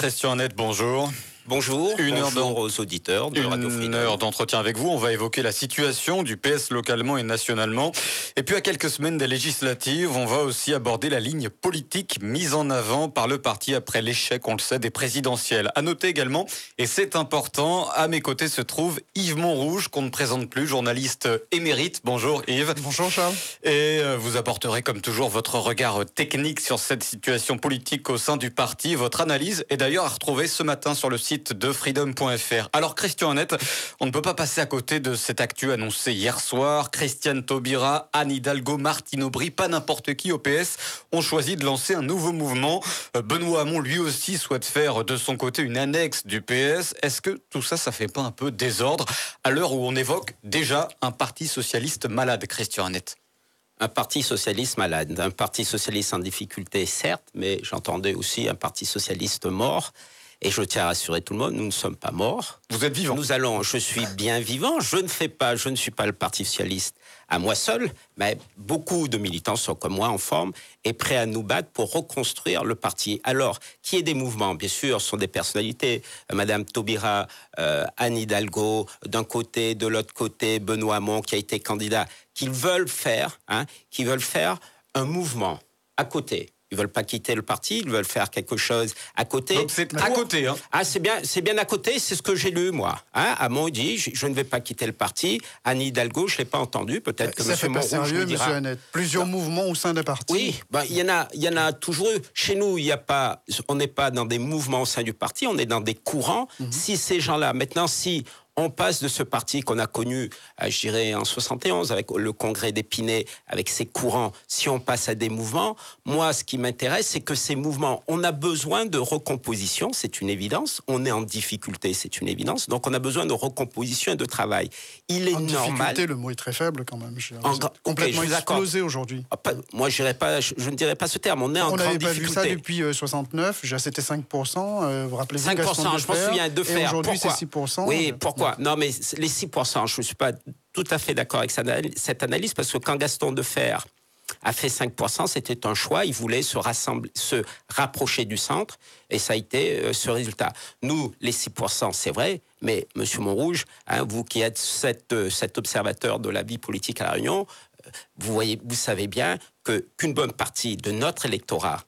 Christian Net, bonjour. Bonjour, bonjour aux auditeurs de Radio Freedom. Une heure d'entretien avec vous. On va évoquer la situation du PS localement et nationalement. Et puis à quelques semaines des législatives, on va aussi aborder la ligne politique mise en avant par le parti après l'échec, on le sait, des présidentielles. À noter également, et c'est important, à mes côtés se trouve Yves Montrouge, qu'on ne présente plus, journaliste émérite. Bonjour Yves. Bonjour Charles. Et vous apporterez comme toujours votre regard technique sur cette situation politique au sein du parti. Votre analyse est d'ailleurs à retrouver ce matin sur le site de freedom.fr. Alors Christian Net, on ne peut pas passer à côté de cette actu annoncée hier soir. Christiane Taubira, Anne Hidalgo, Martine Aubry, pas n'importe qui au PS, ont choisi de lancer un nouveau mouvement. Benoît Hamon, lui aussi, souhaite faire de son côté une annexe du PS. Est-ce que tout ça, ça fait pas un peu désordre à l'heure où on évoque déjà un parti socialiste malade, Christian Net? Un parti socialiste malade, un parti socialiste en difficulté, certes, mais j'entendais aussi un parti socialiste mort. Et je tiens à rassurer tout le monde, nous ne sommes pas morts. Vous êtes vivant. Je suis bien vivant. Je ne suis pas le Parti socialiste à moi seul, mais beaucoup de militants sont comme moi en forme et prêts à nous battre pour reconstruire le parti. Alors, qu'il y ait des mouvements, bien sûr, sont des personnalités. Madame Taubira, Anne Hidalgo, d'un côté, de l'autre côté, Benoît Hamon, qui a été candidat, qui veulent faire un mouvement à côté. Ils veulent pas quitter le parti, ils veulent faire quelque chose à côté. Donc c'est à côté, hein. Ah, c'est bien à côté, c'est ce que j'ai lu, moi. Hamon dit, je ne vais pas quitter le parti. Anne Hidalgo, je l'ai pas entendu, peut-être que M. Montrouge me dira. Monsieur Annette. Plusieurs mouvements au sein d'un parti. Oui, il y en a toujours eu. Chez nous, on n'est pas dans des mouvements au sein du parti, on est dans des courants. Si ces gens-là, maintenant, si on passe de ce parti qu'on a connu, je dirais, en 71, avec le congrès d'Épinay, avec ses courants, si on passe à des mouvements, moi, ce qui m'intéresse, c'est que ces mouvements, on a besoin de recomposition, c'est une évidence. On est en difficulté, c'est une évidence. Donc, on a besoin de recomposition et de travail. Il est normal... En difficulté, le mot est très faible, quand même. Complètement explosé aujourd'hui. Moi, je ne dirais pas ce terme. On est en grande difficulté. On n'avait pas vu ça depuis 69. C'était 5%. Vous rappelez-vous 5%, je m'en souviens, de faire. Et aujourd'hui, c'est 6%. Oui, pourquoi ? Non, mais les 6%, je ne suis pas tout à fait d'accord avec cette analyse, parce que quand Gaston Defferre a fait 5%, c'était un choix. Il voulait se rapprocher du centre, et ça a été ce résultat. Nous, les 6%, c'est vrai, mais M. Montrouge, vous qui êtes cet observateur de la vie politique à La Réunion, vous savez bien qu'une bonne partie de notre électorat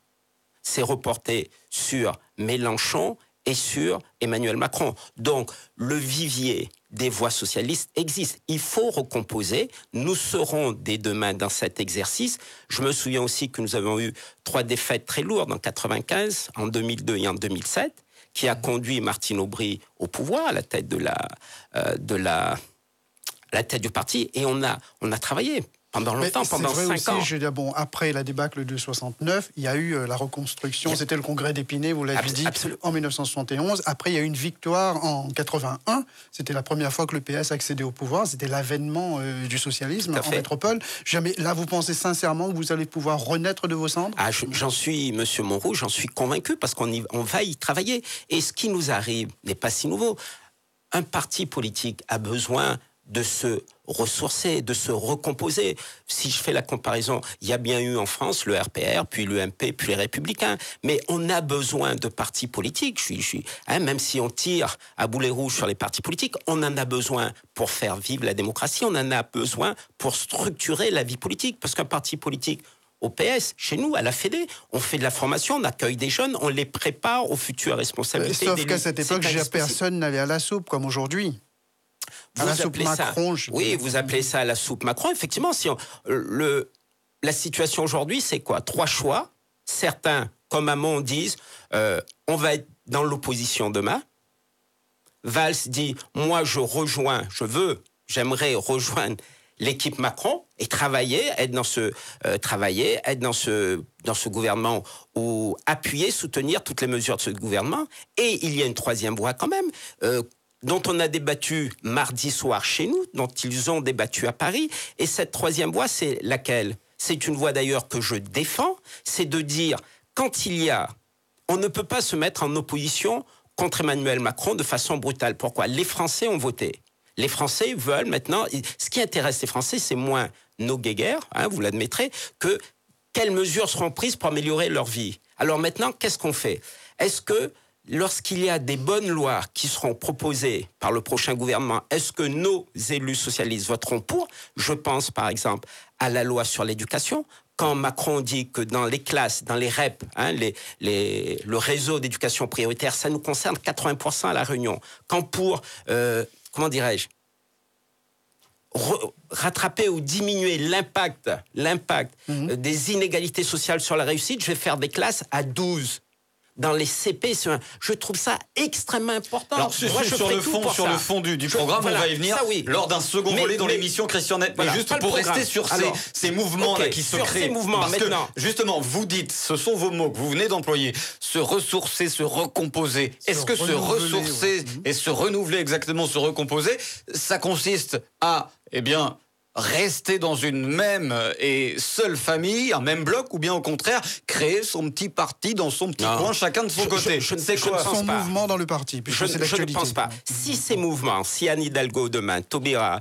s'est reportée sur Mélenchon et sur Emmanuel Macron. Donc, le vivier des voix socialistes existe. Il faut recomposer. Nous serons dès demain dans cet exercice. Je me souviens aussi que nous avons eu 3 défaites très lourdes en 95, en 2002 et en 2007, qui a conduit Martine Aubry au pouvoir, à la tête la tête du parti. Et on a travaillé pendant longtemps, pendant 5 ans. Je veux dire, après la débâcle de 69, il y a eu la reconstruction. C'était le congrès d'Épinay, vous l'avez dit, en 1971. Après, il y a eu une victoire en 81. C'était la première fois que le PS accédait au pouvoir. C'était l'avènement du socialisme en métropole. Là, vous pensez sincèrement que vous allez pouvoir renaître de vos cendres? J'en suis, Monsieur Montrouge, j'en suis convaincu, parce qu'on va y travailler. Et ce qui nous arrive n'est pas si nouveau. Un parti politique a besoin de se ressourcer, de se recomposer. Si je fais la comparaison, il y a bien eu en France le RPR, puis l'UMP, puis les Républicains. Mais on a besoin de partis politiques. Même si on tire à boulet rouge sur les partis politiques, on en a besoin pour faire vivre la démocratie, on en a besoin pour structurer la vie politique. Parce qu'un parti politique, au PS, chez nous, à la Fédé, on fait de la formation, on accueille des jeunes, on les prépare aux futures responsabilités. Sauf qu'à cette époque, personne n'allait à la soupe comme aujourd'hui. Vous appelez ça à la soupe Macron. Effectivement, la situation aujourd'hui, c'est quoi? 3 choix. Certains, comme Hamon, disent on va être dans l'opposition demain. Valls dit moi, j'aimerais rejoindre l'équipe Macron et être dans ce gouvernement, ou appuyer, soutenir toutes les mesures de ce gouvernement. Et il y a une 3e voie quand même, dont on a débattu mardi soir chez nous, dont ils ont débattu à Paris. Et cette 3e voie, c'est laquelle? C'est une voie d'ailleurs que je défends, c'est de dire, on ne peut pas se mettre en opposition contre Emmanuel Macron de façon brutale. Pourquoi? Les Français ont voté. Les Français veulent maintenant... Ce qui intéresse les Français, c'est moins nos guéguerres, vous l'admettrez, que quelles mesures seront prises pour améliorer leur vie. Alors maintenant, qu'est-ce qu'on fait? Est-ce que lorsqu'il y a des bonnes lois qui seront proposées par le prochain gouvernement, est-ce que nos élus socialistes voteront pour? Je pense par exemple à la loi sur l'éducation. Quand Macron dit que dans les classes, dans les REP, le réseau d'éducation prioritaire, ça nous concerne 80% à La Réunion. Quand pour, comment dirais-je, rattraper ou diminuer l'impact des inégalités sociales sur la réussite, je vais faire des classes à 12. Dans les CP, je trouve ça extrêmement important. Alors, sur le fond du programme, on va y venir lors d'un second volet dans l'émission Christian Net. Mais juste pour rester sur ces mouvements-là qui se créent. Parce que, justement, vous dites, ce sont vos mots que vous venez d'employer, se ressourcer, se recomposer. Est-ce que se ressourcer et se renouveler, exactement, se recomposer, ça consiste à, rester dans une même et seule famille, un même bloc, ou bien au contraire, créer son petit parti dans son petit coin, chacun de son côté? C'est quoi son mouvement dans le parti? Je ne pense pas. Si ces mouvements, si Anne Hidalgo demain, Taubira,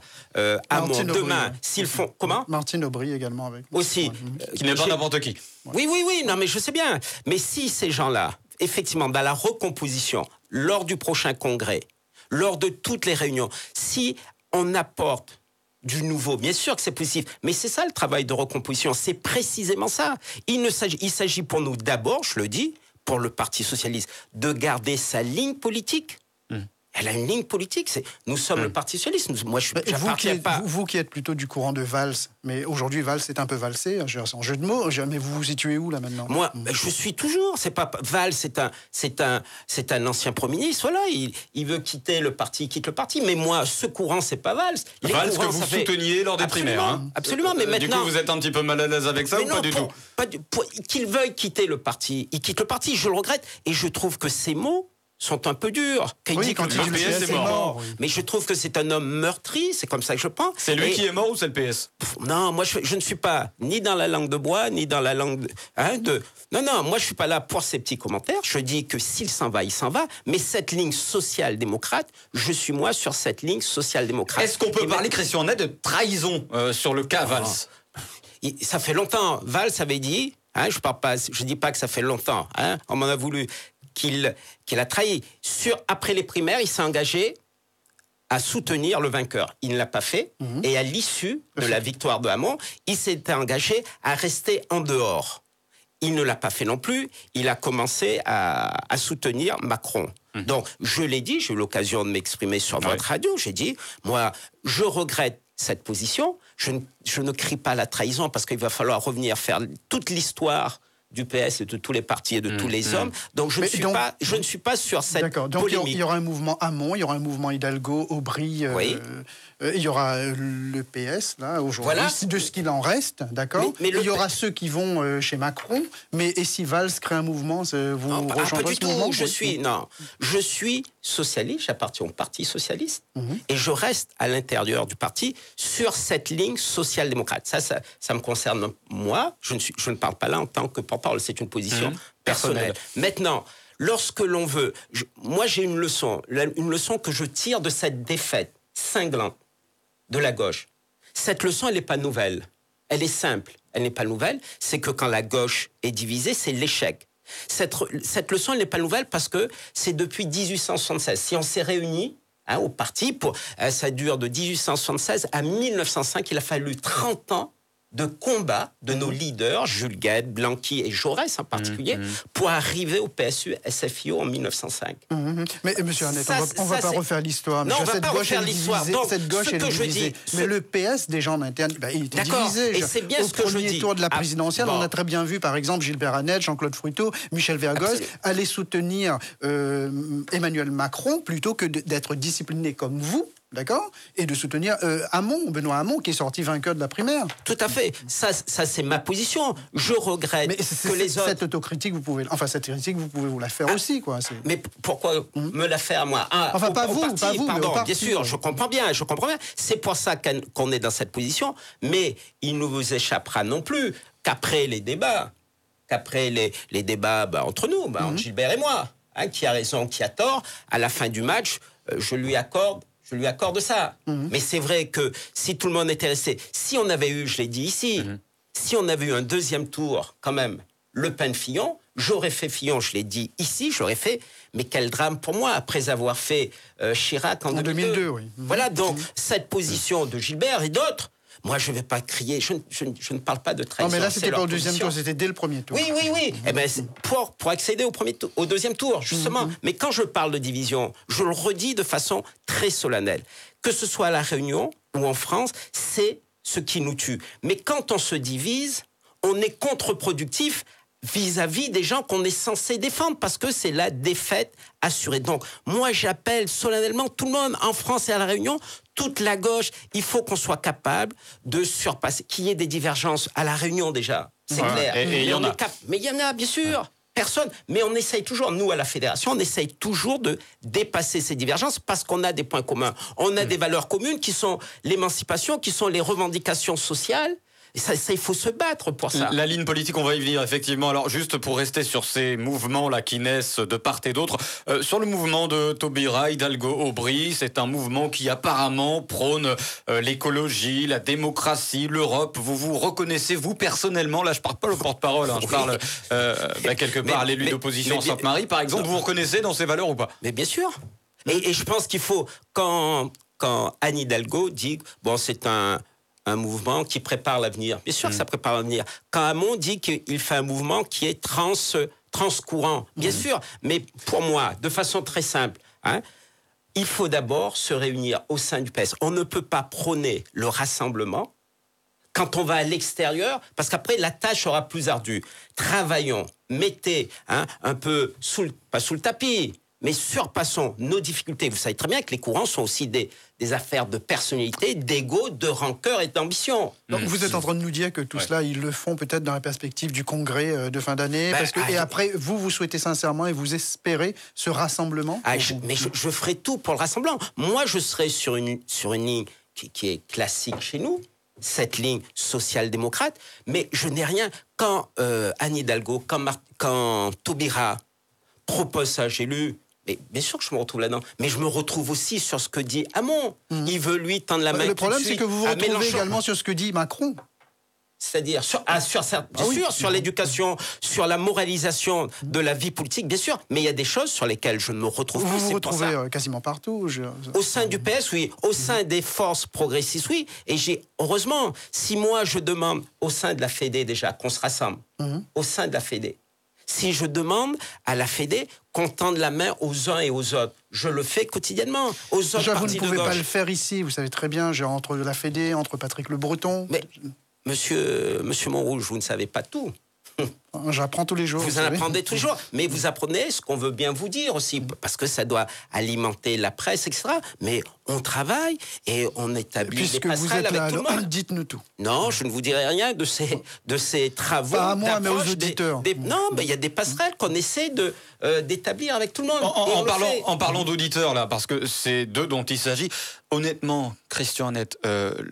Hamon demain, s'ils font... Comment? Martine Aubry également avec nous. Aussi. Qui n'est pas n'importe qui. Oui, non mais je sais bien. Mais si ces gens-là, effectivement, dans la recomposition, lors du prochain congrès, lors de toutes les réunions, si on apporte du nouveau, bien sûr que c'est possible, mais c'est ça le travail de recomposition, c'est précisément ça. Il s'agit pour nous d'abord, je le dis, pour le Parti socialiste, de garder sa ligne politique. Elle a une ligne politique. Nous sommes le Parti socialiste. Moi, vous qui êtes plutôt du courant de Valls, mais aujourd'hui Valls est un peu valsé, en jeu de mots. Mais vous vous situez où là maintenant? Moi, je suis toujours. C'est pas Valls, c'est un ancien Premier ministre. Voilà, il veut quitter le parti, il quitte le parti. Mais moi, ce courant, c'est pas Valls. Valls que vous souteniez lors des primaires. Hein. Absolument, mais maintenant. Du coup, vous êtes un petit peu mal à l'aise avec ça ou pas du tout? Qu'il veuille quitter le parti, il quitte le parti. Je le regrette et je trouve que ces mots sont un peu durs. Quand il dit que le PS est mort. Oui. Mais je trouve que c'est un homme meurtri, c'est comme ça que je pense. C'est lui qui est mort ou c'est le PS? Non, moi je ne suis pas ni dans la langue de bois, ni dans la langue de... Non, moi je suis pas là pour ces petits commentaires. Je dis que s'il s'en va, il s'en va. Mais cette ligne social-démocrate, je suis moi sur cette ligne social-démocrate. Est-ce qu'on peut parler, Christian Net, de trahison sur le cas Valls? Ça fait longtemps. Valls avait dit... je dis pas que ça fait longtemps. On m'en a voulu... qu'il a trahi. Après les primaires, il s'est engagé à soutenir le vainqueur. Il ne l'a pas fait. Et à l'issue de la victoire de Hamon, il s'était engagé à rester en dehors. Il ne l'a pas fait non plus. Il a commencé à soutenir Macron. Donc, je l'ai dit, j'ai eu l'occasion de m'exprimer sur votre radio. J'ai dit, moi, je regrette cette position. Je ne crie pas la trahison parce qu'il va falloir revenir faire toute l'histoire du PS et de tous les partis et de tous les hommes. Donc je ne suis pas sur cette polémique. Il y aura un mouvement Hamon, il y aura un mouvement Hidalgo, Aubry, il y aura le PS, là, aujourd'hui, de ce qu'il en reste, d'accord? Mais il y aura ceux qui vont chez Macron, et si Valls crée un mouvement, vous rechangerez ce mouvement? Je suis socialiste, j'appartiens au Parti socialiste, et je reste à l'intérieur du parti sur cette ligne social-démocrate. Ça me concerne moi, je ne parle pas là en tant que porte-parole, c'est une position personnelle. Maintenant, lorsque l'on veut... moi, j'ai une leçon que je tire de cette défaite cinglante de la gauche. Cette leçon, elle n'est pas nouvelle. Elle est simple. Elle n'est pas nouvelle. C'est que quand la gauche est divisée, c'est l'échec. Cette leçon, elle n'est pas nouvelle parce que c'est depuis 1876. Si on s'est réunis au parti, ça dure de 1876 à 1905, il a fallu 30 ans de combat de nos leaders, Jules Guesde, Blanqui et Jaurès en particulier, pour arriver au PSU SFIO en 1905. Mais monsieur Arnett, on ne va pas refaire l'histoire. Non, on ne va pas refaire l'histoire. Cette gauche, elle est divisée. Mais le PS, déjà en interne, il était divisé. Et c'est bien ce que je dis. Au premier tour de la présidentielle, on a très bien vu, par exemple, Gilbert Annette, Jean-Claude Fruiteau, Michel Vergoz, aller soutenir Emmanuel Macron plutôt que d'être discipliné comme vous. D'accord? Et de soutenir Benoît Hamon, qui est sorti vainqueur de la primaire. Tout à fait. Ça c'est ma position. Je regrette que les autres... Cette autocritique, cette critique, vous pouvez vous la faire aussi, quoi. Mais pourquoi me la faire, moi? Pas vous, pardon, bien sûr, je comprends bien. C'est pour ça qu'on est dans cette position. Mais il ne vous échappera non plus qu'après les débats, entre nous, entre Gilbert et moi, qui a raison, qui a tort, à la fin du match, je lui accorde ça. Mais c'est vrai que si tout le monde était resté, si on avait eu, je l'ai dit ici, si on avait eu un deuxième tour, quand même, Le Pen-Fillon, j'aurais fait Fillon, je l'ai dit ici, j'aurais fait, Mais quel drame pour moi, après avoir fait Chirac en 2002. Oui. Voilà, donc cette position de Gilbert et d'autres, moi, je ne vais pas crier, je ne parle pas de trahison. Non, mais là, c'était pas au deuxième tour, c'était dès le premier tour. Oui. Eh ben, pour accéder au deuxième tour, justement. Mais quand je parle de division, je le redis de façon très solennelle. Que ce soit à La Réunion ou en France, c'est ce qui nous tue. Mais quand on se divise, on est contre-productif vis-à-vis des gens qu'on est censé défendre, parce que c'est la défaite assurée. Donc, moi, j'appelle solennellement tout le monde, en France et à La Réunion, toute la gauche, il faut qu'on soit capable de surpasser, qu'il y ait des divergences à La Réunion déjà, c'est clair. Et il y en a. Mais il y en a, bien sûr. Personne. Mais on essaye toujours, nous, à la Fédération, on essaye toujours de dépasser ces divergences parce qu'on a des points communs. On a des valeurs communes qui sont l'émancipation, qui sont les revendications sociales. Et ça, il faut se battre pour ça. La ligne politique, on va y venir, effectivement. Alors, juste pour rester sur ces mouvements-là qui naissent de part et d'autre, sur le mouvement de Taubira, Hidalgo, Aubry, c'est un mouvement qui apparemment prône l'écologie, la démocratie, l'Europe. Vous vous reconnaissez, vous, personnellement, là, je ne parle pas le porte-parole, je parle quelque part à l'élu d'opposition à Sainte-Marie, par exemple, vous vous reconnaissez dans ces valeurs ou pas? Mais bien sûr. Et je pense qu'il faut, quand Anne Hidalgo dit, bon, c'est un mouvement qui prépare l'avenir. Bien sûr que ça prépare l'avenir. Quand Hamon dit qu'il fait un mouvement qui est transcourant, bien sûr. Mais pour moi, de façon très simple, il faut d'abord se réunir au sein du PS. On ne peut pas prôner le rassemblement quand on va à l'extérieur, parce qu'après, la tâche sera plus ardue. Travaillons, mettez un peu, pas sous le tapis, mais surpassons nos difficultés. Vous savez très bien que les courants sont aussi des affaires de personnalité, d'ego, de rancœur et d'ambition. Donc vous êtes en train de nous dire que tout cela, ils le font peut-être dans la perspective du congrès de fin d'année, et après, vous souhaitez sincèrement et vous espérez ce rassemblement Mais je ferai tout pour le rassemblement. Moi, je serai sur une ligne qui est classique chez nous, cette ligne social-démocrate, mais je n'ai rien. Quand Anne Hidalgo, quand Taubira propose ça, j'ai lu. Mais bien sûr que je me retrouve là-dedans. Mais je me retrouve aussi sur ce que dit Hamon. Il veut lui tendre la main. Le problème, c'est que vous vous retrouvez également sur ce que dit Macron. C'est-à-dire sur l'éducation, sur la moralisation de la vie politique, bien sûr. Mais il y a des choses sur lesquelles je ne me retrouve pas. Vous vous retrouvez quasiment partout. Au sein du PS, oui. Au sein des forces progressistes, oui. Et heureusement, si moi je demande au sein de la Fédé déjà qu'on se rassemble, au sein de la Fédé, si je demande à la Fédé qu'on tende la main aux uns et aux autres, je le fais quotidiennement. Aux autres partis de gauche. Vous ne pouvez pas le faire ici, vous savez très bien, entre la Fédé, entre Patrick Le Breton. Mais, monsieur Montrouge, vous ne savez pas tout. J'apprends tous les jours. Vous en apprenez tous les jours, mais vous apprenez ce qu'on veut bien vous dire aussi, parce que ça doit alimenter la presse, etc. Mais on travaille et on établit des passerelles avec tout le monde. Dites-nous tout. Non, je ne vous dirai rien de ces travaux. Pas à moi, mais aux auditeurs. Non, mais il y a des passerelles qu'on essaie d'établir avec tout le monde. En parlant d'auditeurs, là, parce que c'est d'eux dont il s'agit. Honnêtement, Christian Annette,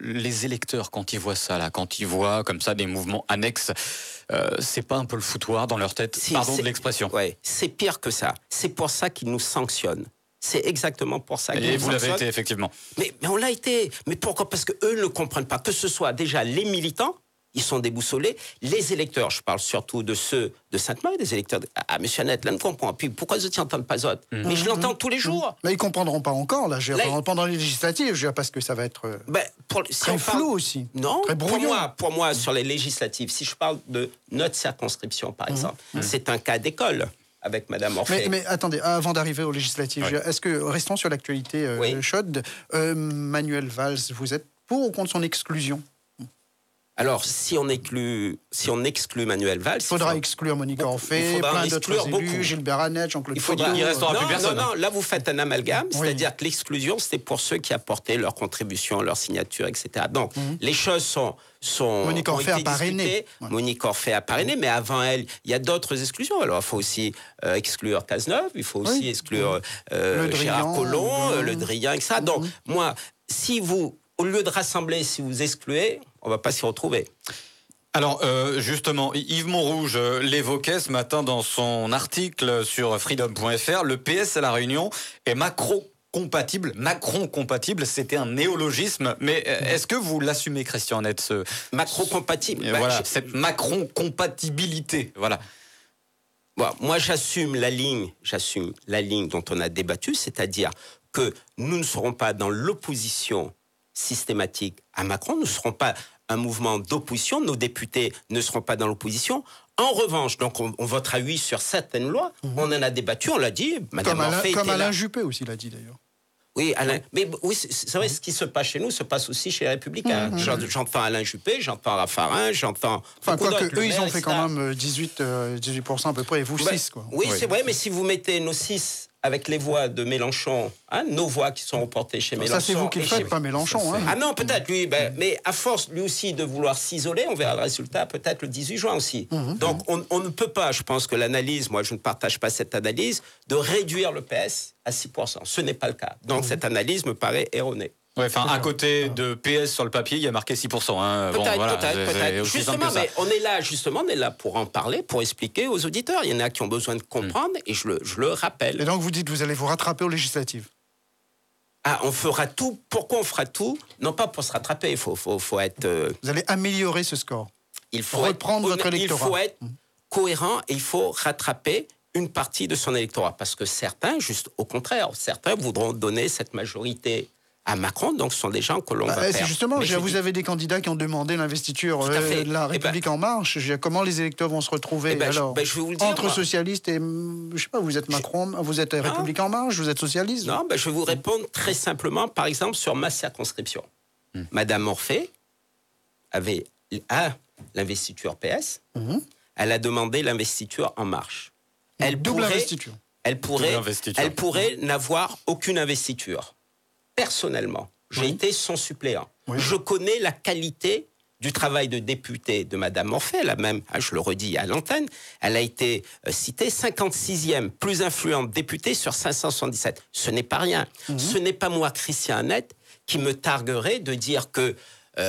les électeurs, quand ils voient ça, là, quand ils voient comme ça des mouvements annexes, c'est pas un peu le foutoir dans leur tête? Pardon de l'expression. Ouais, c'est pire que ça. C'est pour ça qu'ils nous sanctionnent. C'est exactement pour ça qu'ils nous sanctionnent. Et vous l'avez été, effectivement. Mais on l'a été. Mais pourquoi? Parce qu'eux ne comprennent pas. Que ce soit déjà les militants, ils sont déboussolés. Les électeurs, je parle surtout de ceux de Sainte-Marie, des électeurs. Monsieur Annette, là, ne comprend. Puis pourquoi ils n'entendent pas autres? Mais je l'entends tous les jours. Mais ils ne comprendront pas encore, là. Pendant les législatives, parce que ça va être très flou aussi. Non, très brouillon. Pour moi, sur les législatives, si je parle de notre circonscription, par exemple, c'est un cas d'école avec Madame Orphée. Mais attendez, avant d'arriver aux législatives, est-ce que, restons sur l'actualité chaude, Manuel Valls, vous êtes pour ou contre son exclusion? Alors, si on exclut Manuel Valls... Il faudra exclure Monique Orphée, plein d'autres élus, Gilbert Annette, Jean-Claude Faudiot... Il ne restera plus personne. Non, là, vous faites un amalgame, c'est-à-dire que l'exclusion, c'était pour ceux qui apportaient leur contribution, leur signature, etc. Donc, les choses sont Monique Orphée a parrainé. Monique Orphée a parrainé, mais avant elle, il y a d'autres exclusions. Alors, il faut aussi exclure Cazeneuve, il faut aussi exclure Gérard Collomb, Le Drian, etc. Donc, moi, si vous... Au lieu de rassembler, si vous excluez, on ne va pas s'y retrouver. Alors, justement, Yves Montrouge l'évoquait ce matin dans son article sur freedom.fr. Le PS à La Réunion est Macron-compatible, c'était un néologisme, mais est-ce que vous l'assumez, Christian Annette, ce... Macron-compatible. Cette Macron-compatibilité, voilà. Bon, moi, j'assume la ligne dont on a débattu, c'est-à-dire que nous ne serons pas dans l'opposition systématique à Macron, nous ne serons pas un mouvement d'opposition, nos députés ne seront pas dans l'opposition. En revanche, donc on votera oui sur certaines lois, on en a débattu, on l'a dit. Madame comme Alain Juppé aussi l'a dit d'ailleurs. Oui, Alain. Mais oui, c'est vrai, ce qui se passe chez nous se passe aussi chez les Républicains. J'entends Alain Juppé, j'entends Raffarin, j'entends. Enfin, quoique eux, ils ont fait quand même 18% à peu près, et vous 6, quoi. Oui, c'est vrai, mais si vous mettez nos 6 avec les voix de Mélenchon, nos voix qui sont reportées chez Mélenchon. Ça, c'est vous qui le faites, pas Mélenchon. Ah non, peut-être, lui. Mais à force, lui aussi, de vouloir s'isoler, on verra le résultat peut-être le 18 juin aussi. Donc, on ne peut pas, je pense que l'analyse, moi, je ne partage pas cette analyse, de réduire le PS à 6%. Ce n'est pas le cas. Donc, cette analyse me paraît erronée. Ouais, enfin, à côté de PS sur le papier, il y a marqué 6%. Hein. Peut-être. Justement, mais on est là pour en parler, pour expliquer aux auditeurs. Il y en a qui ont besoin de comprendre, et je le rappelle. Et donc, vous dites, vous allez vous rattraper aux législatives. Ah, on fera tout. Pourquoi on fera tout? Non, pas pour se rattraper. Il faut être. Vous allez améliorer ce score. Il faut reprendre votre électorat. Il faut être cohérent et il faut rattraper une partie de son électorat. Parce que certains, juste au contraire, certains voudront donner cette majorité à Macron, donc ce sont des gens que l'on va perdre. Justement, vous avez des candidats qui ont demandé l'investiture de la République En Marche. Comment les électeurs vont se retrouver alors je vais vous le dire, entre socialistes et, je sais pas, vous êtes Macron, vous êtes République En Marche, vous êtes socialiste? Non, je vais vous répondre très simplement, par exemple, sur ma circonscription. Madame Morphée avait l'investiture PS, elle a demandé l'investiture En Marche. Elle pourrait n'avoir aucune investiture. Personnellement, j'ai été son suppléant. Oui. Je connais la qualité du travail de député de Madame Morphée. Elle a même, je le redis à l'antenne, elle a été citée 56e plus influente députée sur 577. Ce n'est pas rien. Ce n'est pas moi, Christian Annette, qui me targuerait de dire que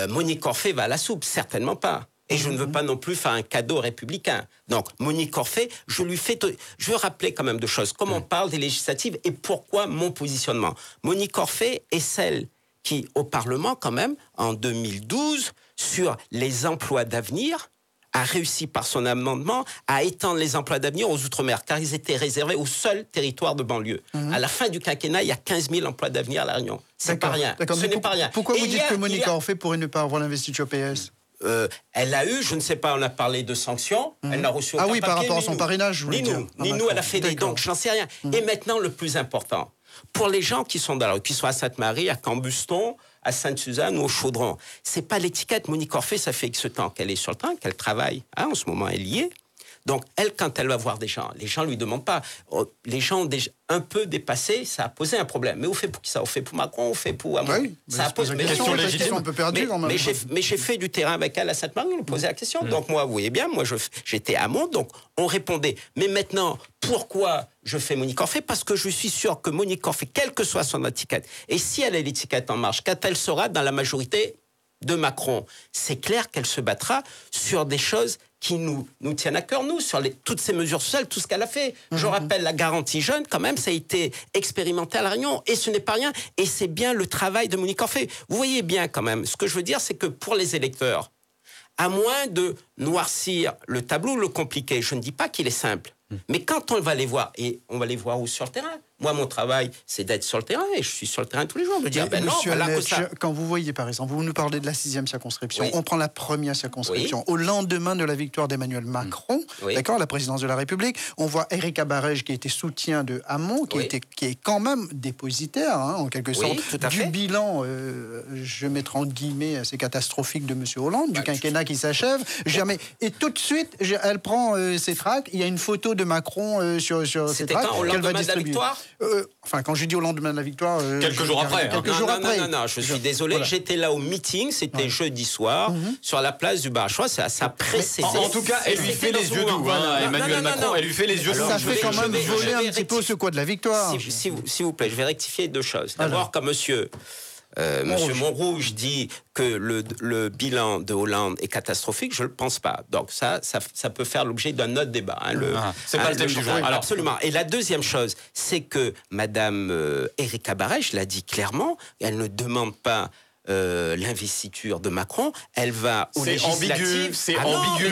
Monique Orphée va à la soupe. Certainement pas. Et je ne veux pas non plus faire un cadeau républicain. Donc, Monique Orphée, je veux rappeler quand même deux choses. Comme on parle des législatives et pourquoi mon positionnement. Monique Orphée est celle qui, au Parlement, quand même, en 2012, sur les emplois d'avenir, a réussi par son amendement à étendre les emplois d'avenir aux Outre-mer, car ils étaient réservés au seul territoire de banlue. À la fin du quinquennat, il y a 15 000 emplois d'avenir à La Réunion. C'est pas rien. Ce n'est pas rien. Pourquoi vous dites que Monique Orphée pourrait ne pas avoir l'investiture PS ? Elle a eu, je ne sais pas, on a parlé de sanctions, elle n'a reçu aucun papier. Par rapport à son parrainage, je voulais dire. Ni nous, elle a fait des dons, j'en sais rien. Et maintenant, le plus important, pour les gens qui sont dans la rue, qui sont à Sainte-Marie, à Cambuston, à Sainte-Suzanne ou au Chaudron, c'est pas l'étiquette. Monique Orphée, ça fait X temps qu'elle est sur le terrain, qu'elle travaille. En ce moment, elle y est. Donc, elle, quand elle va voir des gens, les gens ne lui demandent pas. Les gens ont déjà un peu dépassé, ça a posé un problème. Mais on fait pour qui ça? On fait pour Macron, on fait pour Hamon? Oui, ça a posé une question légitime, un peu perdue. Mais j'ai fait du terrain avec elle à Sainte-Marie, on lui posait la question. Donc, moi, vous voyez bien, j'étais à Hamon, donc on répondait. Mais maintenant, pourquoi je fais Monique Orphée? Parce que je suis sûr que Monique Orphée, quelle que soit son étiquette, et si elle a l'étiquette En Marche, quand elle sera dans la majorité de Macron, c'est clair qu'elle se battra sur des choses qui nous tiennent à cœur, nous, sur toutes ces mesures sociales, tout ce qu'elle a fait. Je rappelle, la garantie jeune, quand même, ça a été expérimenté à La Réunion, et ce n'est pas rien, et c'est bien le travail de Monique Orphée. Vous voyez bien, quand même, ce que je veux dire, c'est que pour les électeurs, à moins de noircir le tableau, le compliquer, je ne dis pas qu'il est simple, mais quand on va les voir, et on va les voir où sur le terrain? Moi, mon travail, c'est d'être sur le terrain, et je suis sur le terrain tous les jours, de dire, quand vous voyez, par exemple, vous nous parlez de la 6e circonscription, on prend la première circonscription, au lendemain de la victoire d'Emmanuel Macron, d'accord, la présidence de la République, on voit Erika Barège, qui était soutien de Hamon, qui est quand même dépositaire, en quelque sorte, du bilan, je mettrai entre guillemets, assez catastrophique de M. Hollande, du quinquennat qui s'achève. Et tout de suite, elle prend ses tracts, il y a une photo de Macron sur ses tracts qu'elle va distribuer. Quand je dis au lendemain de la victoire... quelques jours après. Non, je suis désolé. Voilà. J'étais là au meeting, c'était jeudi soir, sur la place du bar. Je crois que ça précédait. En tout cas, elle lui fait les yeux doux, Emmanuel Macron. Elle lui fait les yeux doux. Ça fait quand même voler un petit peu ce quoi de la victoire. S'il vous plaît, je vais rectifier deux choses. D'abord, comme monsieur Montrouge dit que le bilan de Hollande est catastrophique, je ne le pense pas. Donc ça peut faire l'objet d'un autre débat. C'est pas le thème du jour. Absolument. Et la deuxième chose, c'est que Madame Erika Barège l'a dit clairement, elle ne demande pas l'investiture de Macron, elle va aux législatives. C'est ambigu.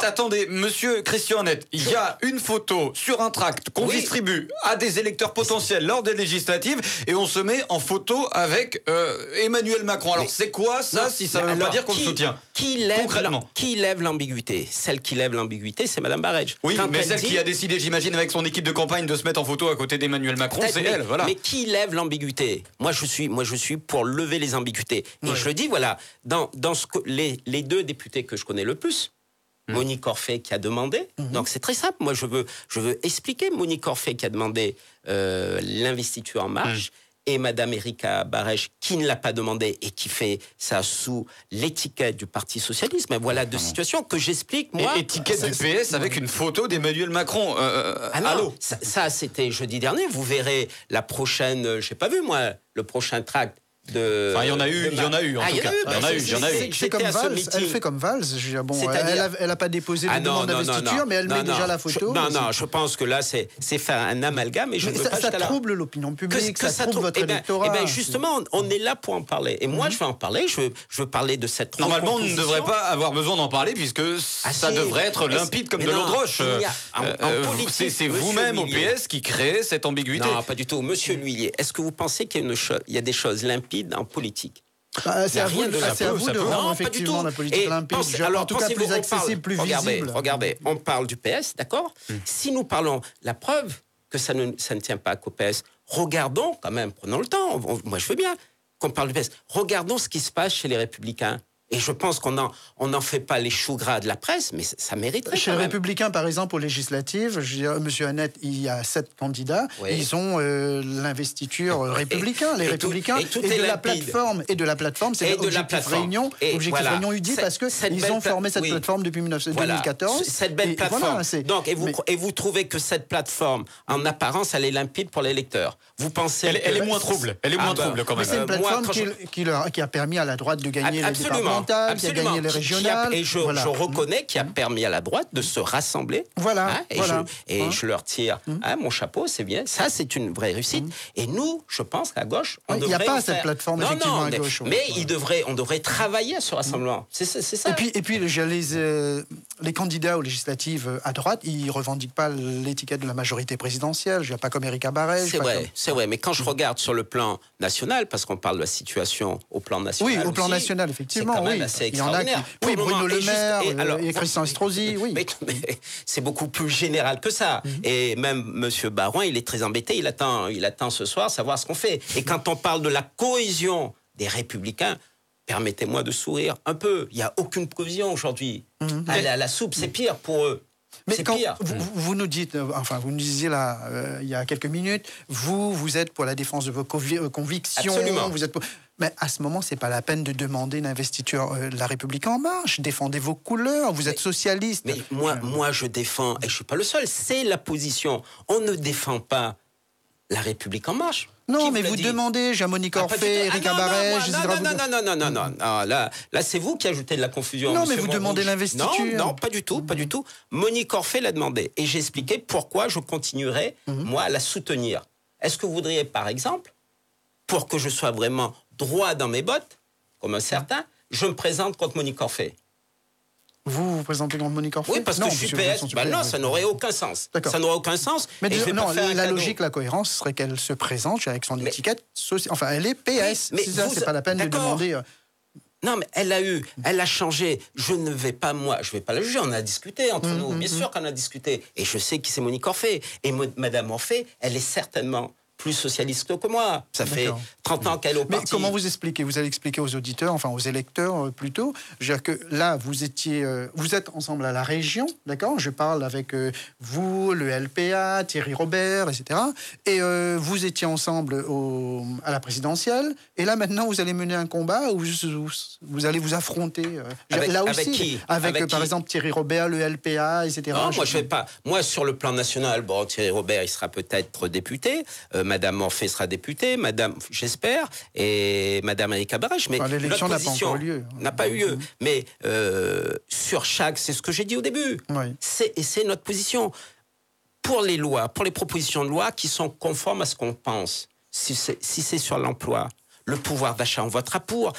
Attendez, monsieur Christian Net, il y a une photo sur un tract qu'on distribue à des électeurs potentiels lors des législatives et on se met en photo avec Emmanuel Macron. Alors c'est quoi ça, si ça ne veut pas dire qu'on le soutient concrètement? Qui lève l'ambiguïté? Celle qui lève l'ambiguïté, c'est Madame Barège. Oui, mais celle qui a décidé, j'imagine, avec son équipe de campagne de se mettre en photo à côté d'Emmanuel Macron, c'est elle, voilà. Mais qui lève l'ambiguïté? Moi, je suis pour lever les ambiguïtés. Et je le dis, voilà, dans les deux députés que je connais le plus, Monique Orphée qui a demandé, donc c'est très simple, moi je veux expliquer Monique Orphée qui a demandé l'investiture En Marche, et Madame Erika Barège qui ne l'a pas demandé et qui fait ça sous l'étiquette du Parti Socialiste. Mais voilà deux situations que j'explique, moi. Et étiquette du PS avec une photo d'Emmanuel Macron. Allô, ça c'était jeudi dernier, vous verrez la prochaine, j'ai pas vu moi, le prochain tract. Enfin, il y en a eu, en tout cas. Il y en a eu. C'est comme Valls, elle fait comme Valls. Elle n'a pas déposé de demande d'investiture, mais elle met déjà la photo. Non, je pense que là, c'est faire un amalgame. Et ça trouble l'opinion publique, ça trouble votre électorat. Eh bien, justement, on est là pour en parler. Et moi, je vais en parler. Je veux parler de cette Normalement, on ne devrait pas avoir besoin d'en parler, puisque ça devrait être limpide comme de l'eau de roche. C'est vous-même, au PS, qui créez cette ambiguïté. Non, pas du tout. Monsieur L'Huillier, est-ce que vous pensez qu'il y a des choses limpides en politique? C'est à vous de rendre effectivement la politique limpide, en tout cas plus accessible, plus visible. Regardez, on parle du PS, d'accord? Si nous parlons, la preuve que ça ne tient pas qu'au PS, regardons quand même, prenons le temps, moi je veux bien qu'on parle du PS, regardons ce qui se passe chez les Républicains. Et je pense qu'on n'en fait pas les choux gras de la presse, mais ça mériterait. Chez les Républicains, par exemple, aux législatives, monsieur Annette, il y a 7 candidats. Oui. Ils ont l'investiture républicain, les Républicains, et de la plateforme. Et de la plateforme, c'est l'objectif Réunion, Réunion UDI, parce qu'ils ont formé cette plateforme depuis 2014. Cette belle plateforme. Donc, et vous trouvez que cette plateforme, en apparence, elle est limpide pour les lecteurs? Vous pensez elle est moins trouble. Elle est moins trouble quand même. C'est une plateforme qui a permis à la droite de gagner les départements. Qui a gagné les régionales. Et je reconnais qu'il a permis à la droite de se rassembler. Je leur tire mon chapeau, c'est bien. Ça, c'est une vraie réussite. Et nous, je pense qu'à gauche, on devrait. Il n'y a pas cette plateforme, effectivement, à gauche. Mais on devrait travailler à ce rassemblement. C'est ça. Et puis les candidats aux législatives à droite, ils ne revendiquent pas l'étiquette de la majorité présidentielle. Je ne viens pas comme Erika Barège. C'est vrai. Mais quand je regarde sur le plan national, parce qu'on parle de la situation au plan national. Oui, au plan national, effectivement. C'est assez extraordinaire. Bruno Le Maire et Christian Estrosi, oui. Mais c'est beaucoup plus général que ça. Et même M. Baron, il est très embêté. Il attend ce soir savoir ce qu'on fait. Et quand on parle de la cohésion des Républicains, permettez-moi de sourire un peu. Il n'y a aucune cohésion aujourd'hui. Aller à la soupe, c'est pire pour eux. Mais quand vous nous dites, vous nous disiez là, il y a quelques minutes, vous êtes pour la défense de vos convictions. Absolument. Mais à ce moment, c'est pas la peine de demander l'investiture de la République En Marche. Défendez vos couleurs. Vous êtes socialiste. Mais moi, je défends, et je suis pas le seul. C'est la position. On ne défend pas la République En Marche. Non, mais vous demandez, j'ai Monique Orphée, Erika Barège... Non, là, c'est vous qui ajoutez de la confusion. Non, mais vous demandez l'investiture. Non, pas du tout. Monique Orphée l'a demandé. Et j'ai expliqué pourquoi je continuerai, moi, à la soutenir. Est-ce que vous voudriez, par exemple, pour que je sois vraiment droit dans mes bottes, comme un certain, je me présente contre Monique Orphée? Vous présentez contre Monique Orphée? Oui, parce que je suis PS. Non, ça n'aurait aucun sens. Ça n'aurait aucun sens. Mais la logique, la cohérence serait qu'elle se présente avec son étiquette. Enfin, elle est PS. Mais c'est pas la peine de demander. Non, mais elle a changé. Je vais pas la juger. On a discuté entre nous. Bien sûr qu'on a discuté. Et je sais qui c'est Monique Orphée. Et Madame Orphée, elle est certainement plus socialiste que moi. Ça fait 30 ans qu'elle est au parti. Mais comment vous expliquez? Vous allez expliquer aux auditeurs, enfin aux électeurs plutôt. Je veux dire que là, vous êtes ensemble à la région, d'accord? Je parle avec vous, le LPA, Thierry Robert, etc. Et vous étiez ensemble à la présidentielle. Et là, maintenant, vous allez mener un combat où vous allez vous affronter. Avec qui? Avec par exemple, Thierry Robert, le LPA, etc. Non, moi, je vais pas. Moi, sur le plan national, Thierry Robert, il sera peut-être député. Madame Orphée sera députée, j'espère, et Madame Erika Barège. Mais l'élection n'a pas encore eu lieu. N'a pas eu lieu. Mais sur chaque, c'est ce que j'ai dit au début. Oui. C'est notre position. Pour les lois, pour les propositions de loi qui sont conformes à ce qu'on pense, si c'est sur l'emploi, le pouvoir d'achat, on votera pour.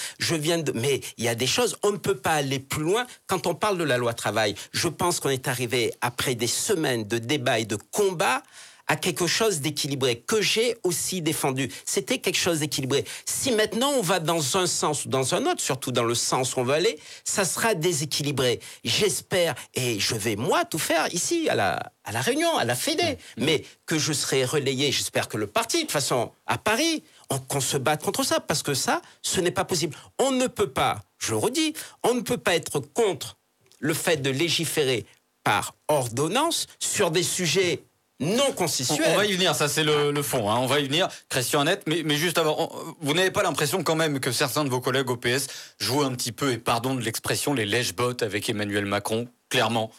Mais il y a des choses, on ne peut pas aller plus loin. Quand on parle de la loi travail, je pense qu'on est arrivé, après des semaines de débats et de combats, à quelque chose d'équilibré, que j'ai aussi défendu. C'était quelque chose d'équilibré. Si maintenant on va dans un sens ou dans un autre, surtout dans le sens où on veut aller, ça sera déséquilibré. J'espère, et je vais moi tout faire ici, à la Réunion, à la Fédé, mais que je serai relayé, j'espère que le parti, de toute façon, à Paris, qu'on se batte contre ça, parce que ça, ce n'est pas possible. On ne peut pas, je le redis, on ne peut pas être contre le fait de légiférer par ordonnance sur des sujets non constitutionnel. On va y venir, ça c'est le fond, hein. On va y venir, Christian Annette, mais juste avant, vous n'avez pas l'impression quand même que certains de vos collègues au PS jouent un petit peu, et pardon de l'expression, les lèche-bottes avec Emmanuel Macron, clairement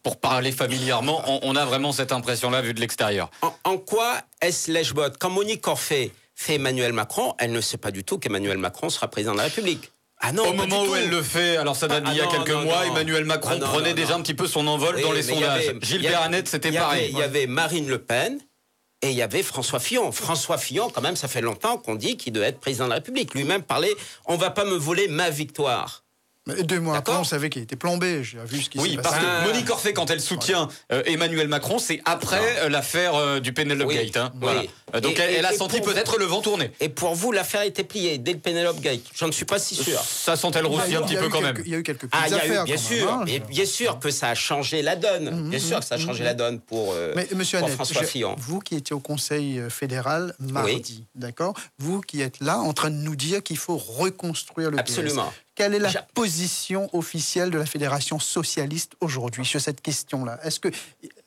pour parler familièrement, on a vraiment cette impression-là vue de l'extérieur. En quoi est-ce lèche-botte? Quand Monique Orphée fait Emmanuel Macron, elle ne sait pas du tout qu'Emmanuel Macron sera président de la République. Ah non, au moment où elle le fait, alors ça date d'il y a quelques mois, Emmanuel Macron prenait déjà un petit peu son envol dans les sondages. Gilbert Annette, c'était pareil. Il y avait Marine Le Pen et il y avait François Fillon. François Fillon, quand même, ça fait longtemps qu'on dit qu'il doit être président de la République. Lui-même parlait « on ne va pas me voler ma victoire ». Mais 2 mois après, on savait qu'il était plombé. J'ai vu ce qui s'est passé. Parce que Monique Orphée, quand elle soutient Emmanuel Macron, c'est après l'affaire du Penelope Gate. Hein. Voilà. Donc elle a senti peut-être le vent tourner. Et pour vous, l'affaire était pliée dès le Penelope Gate. Je ne suis pas si sûr. Ça sent-elle roussi un petit peu quand même. Il y a eu quelques petites affaires. Bien sûr. Et bien sûr que ça a changé la donne. Bien sûr que ça a changé la donne pour François Fillon. Vous qui étiez au Conseil fédéral mardi, d'accord, vous qui êtes là en train de nous dire qu'il faut reconstruire le PS. Absolument. Quelle est la position officielle de la Fédération socialiste aujourd'hui sur cette question-là? Est-ce que,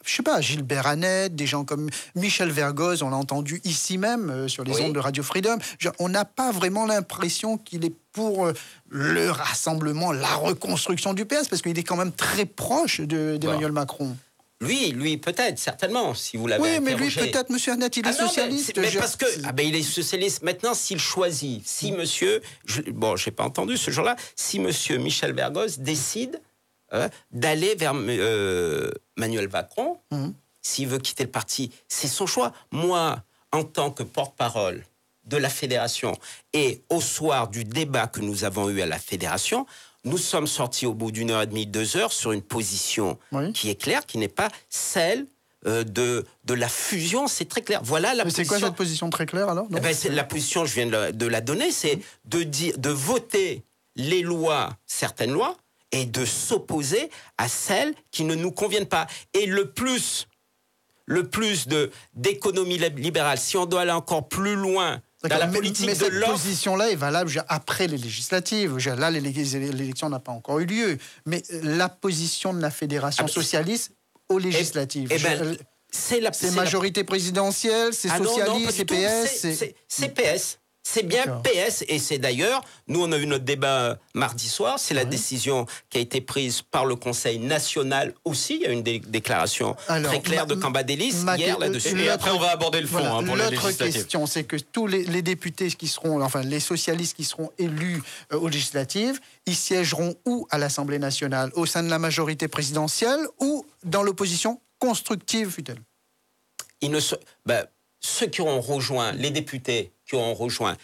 je sais pas, Gilbert Annette, des gens comme Michel Vergoz, on l'a entendu ici même sur les ondes de Radio Freedom, on n'a pas vraiment l'impression qu'il est pour le rassemblement, la reconstruction du PS, parce qu'il est quand même très proche d'Emmanuel Macron. Lui, peut-être, certainement, si vous l'avez interrogé. Oui, mais lui, peut-être, monsieur Annette, il est socialiste. Mais parce que, il est socialiste. Maintenant, s'il choisit, si monsieur, j'ai pas entendu ce jour-là, si monsieur Michel Vergoz décide d'aller vers Emmanuel Macron, s'il veut quitter le parti, c'est son choix. Moi, en tant que porte-parole de la Fédération, et au soir du débat que nous avons eu à la Fédération, nous sommes sortis au bout d'1h30, 2 heures sur une position qui est claire, qui n'est pas celle de la fusion. C'est très clair. Voilà la position. C'est quoi cette position très claire alors? La position, je viens de la donner, c'est de voter les lois, certaines lois, et de s'opposer à celles qui ne nous conviennent pas. Et le plus d'économie libérale, si on doit aller encore plus loin dans la politique mais de cette l'offre. position-là est valable après les législatives. Là, l'élection n'a pas encore eu lieu. Mais la position de la Fédération socialiste aux législatives. C'est majorité présidentielle, c'est socialiste, c'est PS. C'est PS. C'est bien PS, et c'est d'ailleurs, nous on a eu notre débat mardi soir, c'est la décision qui a été prise par le Conseil national aussi, il y a une déclaration très claire de Cambadélis hier là-dessus. Et après on va aborder le fond pour les législatives. L'autre question, c'est que tous les députés qui seront, enfin les socialistes qui seront élus aux législatives, ils siégeront où à l'Assemblée nationale? Au sein de la majorité présidentielle ou dans l'opposition constructive, fut-elle? Ceux qui auront rejoint, les députés qui auront rejoint,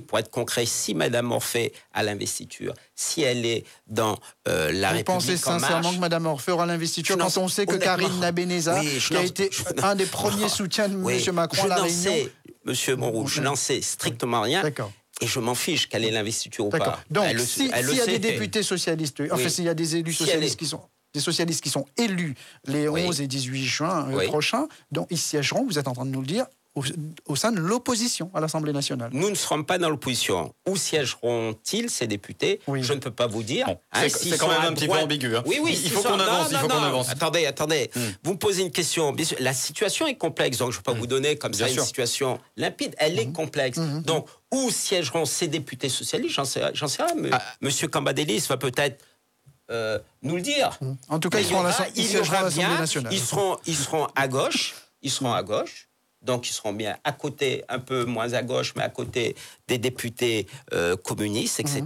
pour être concret, si Mme Orphée a l'investiture, si elle est dans la République en marche... Vous pensez sincèrement que Mme Orphée aura l'investiture quand on sait que Karine Nabénéza, qui a été un des premiers soutiens de M. Macron à La Réunion... Monsieur Montrouge, je n'en sais strictement rien. D'accord. Et je m'en fiche qu'elle ait l'investiture ou pas. Donc, s'il y a des députés socialistes, enfin, s'il y a des élus socialistes des socialistes qui sont élus les 11 et 18 juin prochains, donc ils siégeront, vous êtes en train de nous le dire, au sein de l'opposition à l'Assemblée nationale. Nous ne serons pas dans l'opposition. Où siégeront-ils, ces députés? Je ne peux pas vous dire. Bon, c'est quand même un petit peu ambigu. Hein. Oui, il faut qu'on avance. Attendez. Vous me posez une question. Bien sûr, la situation est complexe, donc je ne vais pas vous donner comme ça une situation limpide. Elle est complexe. Donc, où siégeront ces députés socialistes? J'en sais rien. Monsieur Cambadélis va peut-être nous le dire. En tout cas, ils seront à l'Assemblée nationale. Ils seront à gauche. Donc, ils seront bien à côté, un peu moins à gauche, mais à côté des députés communistes, etc.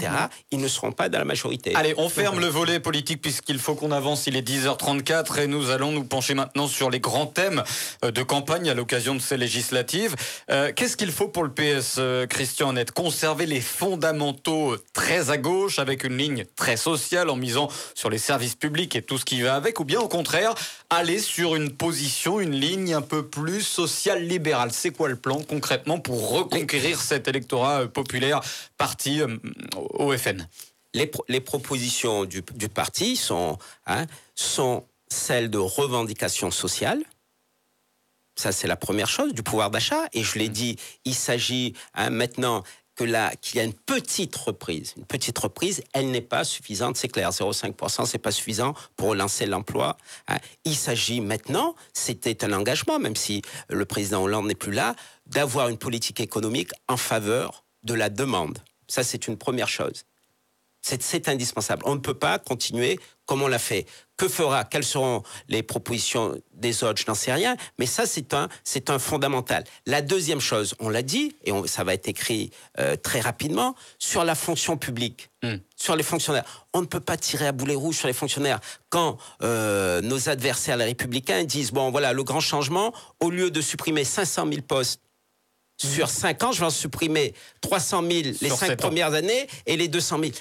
Ils ne seront pas dans la majorité. Allez, on ferme le volet politique puisqu'il faut qu'on avance. Il est 10h34 et nous allons nous pencher maintenant sur les grands thèmes de campagne à l'occasion de ces législatives. Qu'est-ce qu'il faut pour le PS, Christian Honnête? Conserver les fondamentaux très à gauche avec une ligne très sociale en misant sur les services publics et tout ce qui va avec, ou bien au contraire aller sur une position, une ligne un peu plus social-libérale? C'est quoi le plan concrètement pour reconquérir cet électorat populaire parti au FN? Les propositions du parti sont celles de revendication sociale. Ça, c'est la première chose, du pouvoir d'achat. Et je l'ai dit, il s'agit maintenant qu'il y a une petite reprise. Une petite reprise, elle n'est pas suffisante, c'est clair. 0,5%, c'est pas suffisant pour relancer l'emploi. Il s'agit maintenant, c'était un engagement, même si le président Hollande n'est plus là, d'avoir une politique économique en faveur de la demande. Ça, c'est une première chose. C'est indispensable. On ne peut pas continuer comme on l'a fait. Quelles seront les propositions des autres? Je n'en sais rien. Mais ça, c'est un fondamental. La deuxième chose, on l'a dit, et ça va être écrit très rapidement, sur la fonction publique, sur les fonctionnaires. On ne peut pas tirer à boulet rouge sur les fonctionnaires. Quand nos adversaires, les Républicains, disent, bon, voilà, le grand changement, au lieu de supprimer 500 000 postes, sur 5 ans, je vais en supprimer 300 000 les 5 premières années et les 200 000.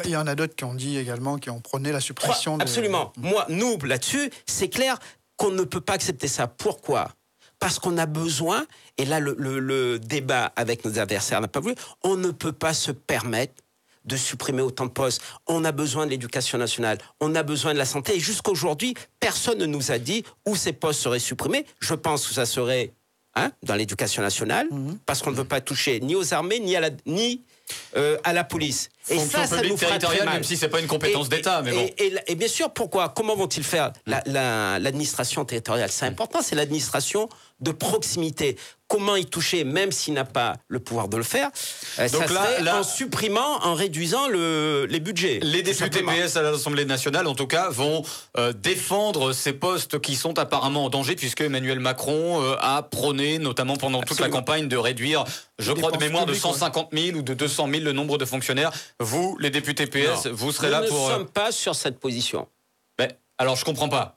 Il y en a d'autres qui ont dit également, qui ont prôné la suppression. Absolument. Nous, là-dessus, c'est clair qu'on ne peut pas accepter ça. Pourquoi ? Parce qu'on a besoin, et là, le débat avec nos adversaires n'a pas voulu, on ne peut pas se permettre de supprimer autant de postes. On a besoin de l'éducation nationale, on a besoin de la santé. Et jusqu'à aujourd'hui, personne ne nous a dit où ces postes seraient supprimés. Je pense que ça serait dans l'éducation nationale, parce qu'on ne veut pas toucher ni aux armées, ni à la police. Et ça nous fera très mal. Même si c'est pas une compétence d'État, mais bon. Et bien sûr, pourquoi ? Comment vont-ils faire l'administration territoriale ? C'est important, c'est l'administration de proximité. Comment y toucher, même s'il n'a pas le pouvoir de le faire? Donc ça serait en supprimant, en réduisant les budgets. Les députés PS à l'Assemblée nationale, en tout cas, vont défendre ces postes qui sont apparemment en danger, puisque Emmanuel Macron a prôné, notamment pendant toute la campagne, de réduire, je crois de mémoire, de 150 000 ou de 200 000 le nombre de fonctionnaires. Vous, les députés PS, vous serez là pour... Nous ne sommes pas sur cette position. Alors, je comprends pas.